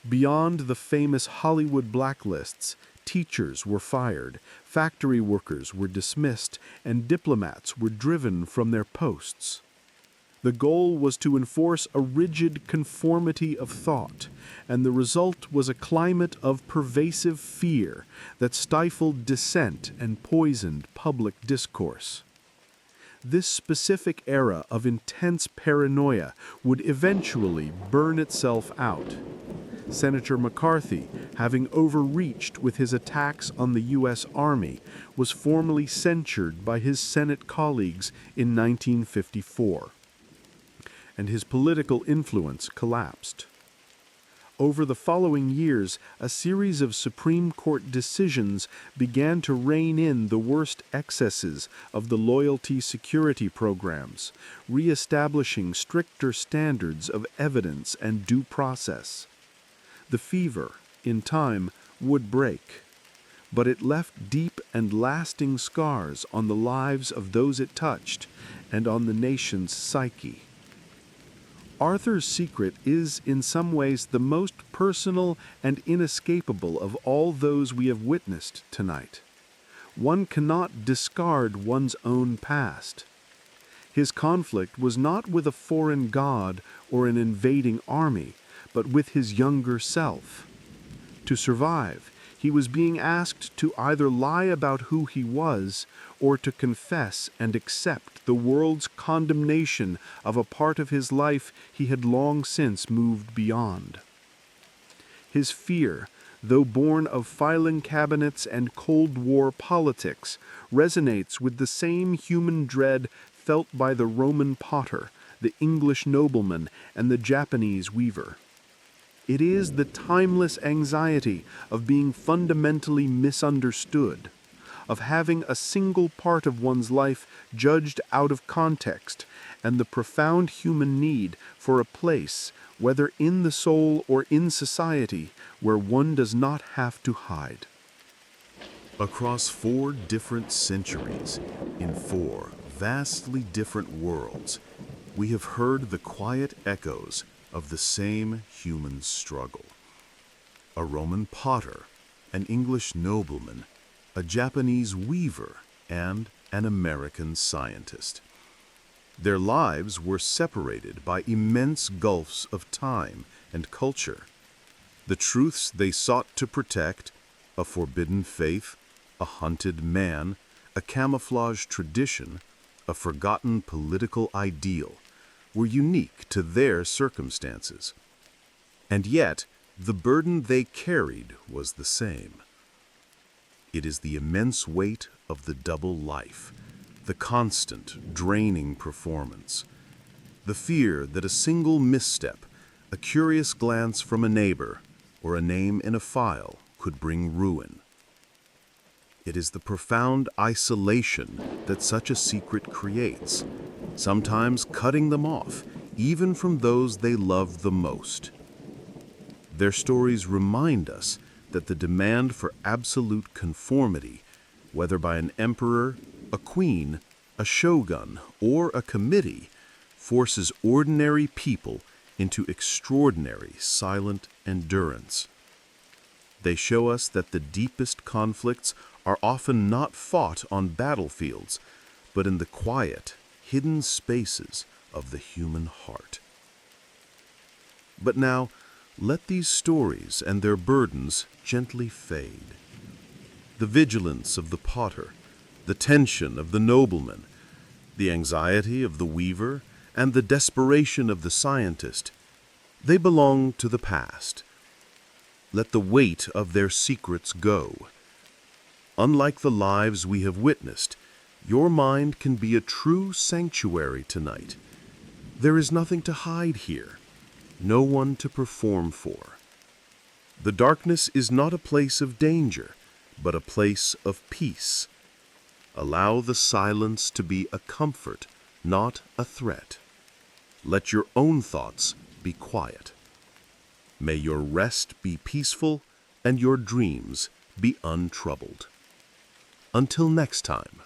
Beyond the famous Hollywood blacklists, teachers were fired, factory workers were dismissed, and diplomats were driven from their posts. The goal was to enforce a rigid conformity of thought, and the result was a climate of pervasive fear that stifled dissent and poisoned public discourse. This specific era of intense paranoia would eventually burn itself out. Senator McCarthy, having overreached with his attacks on the U.S. Army, was formally censured by his Senate colleagues in 1954, and his political influence collapsed. Over the following years, a series of Supreme Court decisions began to rein in the worst excesses of the loyalty security programs, reestablishing stricter standards of evidence and due process. The fever, in time, would break, but it left deep and lasting scars on the lives of those it touched and on the nation's psyche. Arthur's secret is, in some ways, the most personal and inescapable of all those we have witnessed tonight. One cannot discard one's own past. His conflict was not with a foreign god or an invading army, but with his younger self. To survive, he was being asked to either lie about who he was or to confess and accept the world's condemnation of a part of his life he had long since moved beyond. His fear, though born of filing cabinets and Cold War politics, resonates with the same human dread felt by the Roman potter, the English nobleman, and the Japanese weaver. It is the timeless anxiety of being fundamentally misunderstood, of having a single part of one's life judged out of context, and the profound human need for a place, whether in the soul or in society, where one does not have to hide. Across 4 different centuries, in 4 vastly different worlds, we have heard the quiet echoes of the same human struggle. A Roman potter, an English nobleman, a Japanese weaver, and an American scientist. Their lives were separated by immense gulfs of time and culture. The truths they sought to protect, a forbidden faith, a hunted man, a camouflaged tradition, a forgotten political ideal, were unique to their circumstances. And yet, the burden they carried was the same. It is the immense weight of the double life, the constant, draining performance, the fear that a single misstep, a curious glance from a neighbor, or a name in a file could bring ruin. It is the profound isolation that such a secret creates, sometimes cutting them off, even from those they love the most. Their stories remind us that the demand for absolute conformity, whether by an emperor, a queen, a shogun, or a committee, forces ordinary people into extraordinary silent endurance. They show us that the deepest conflicts are often not fought on battlefields, but in the quiet, hidden spaces of the human heart. But now, let these stories and their burdens gently fade. The vigilance of the potter, the tension of the nobleman, the anxiety of the weaver, and the desperation of the scientist, they belong to the past. Let the weight of their secrets go. Unlike the lives we have witnessed, your mind can be a true sanctuary tonight. There is nothing to hide here, no one to perform for. The darkness is not a place of danger, but a place of peace. Allow the silence to be a comfort, not a threat. Let your own thoughts be quiet. May your rest be peaceful and your dreams be untroubled. Until next time.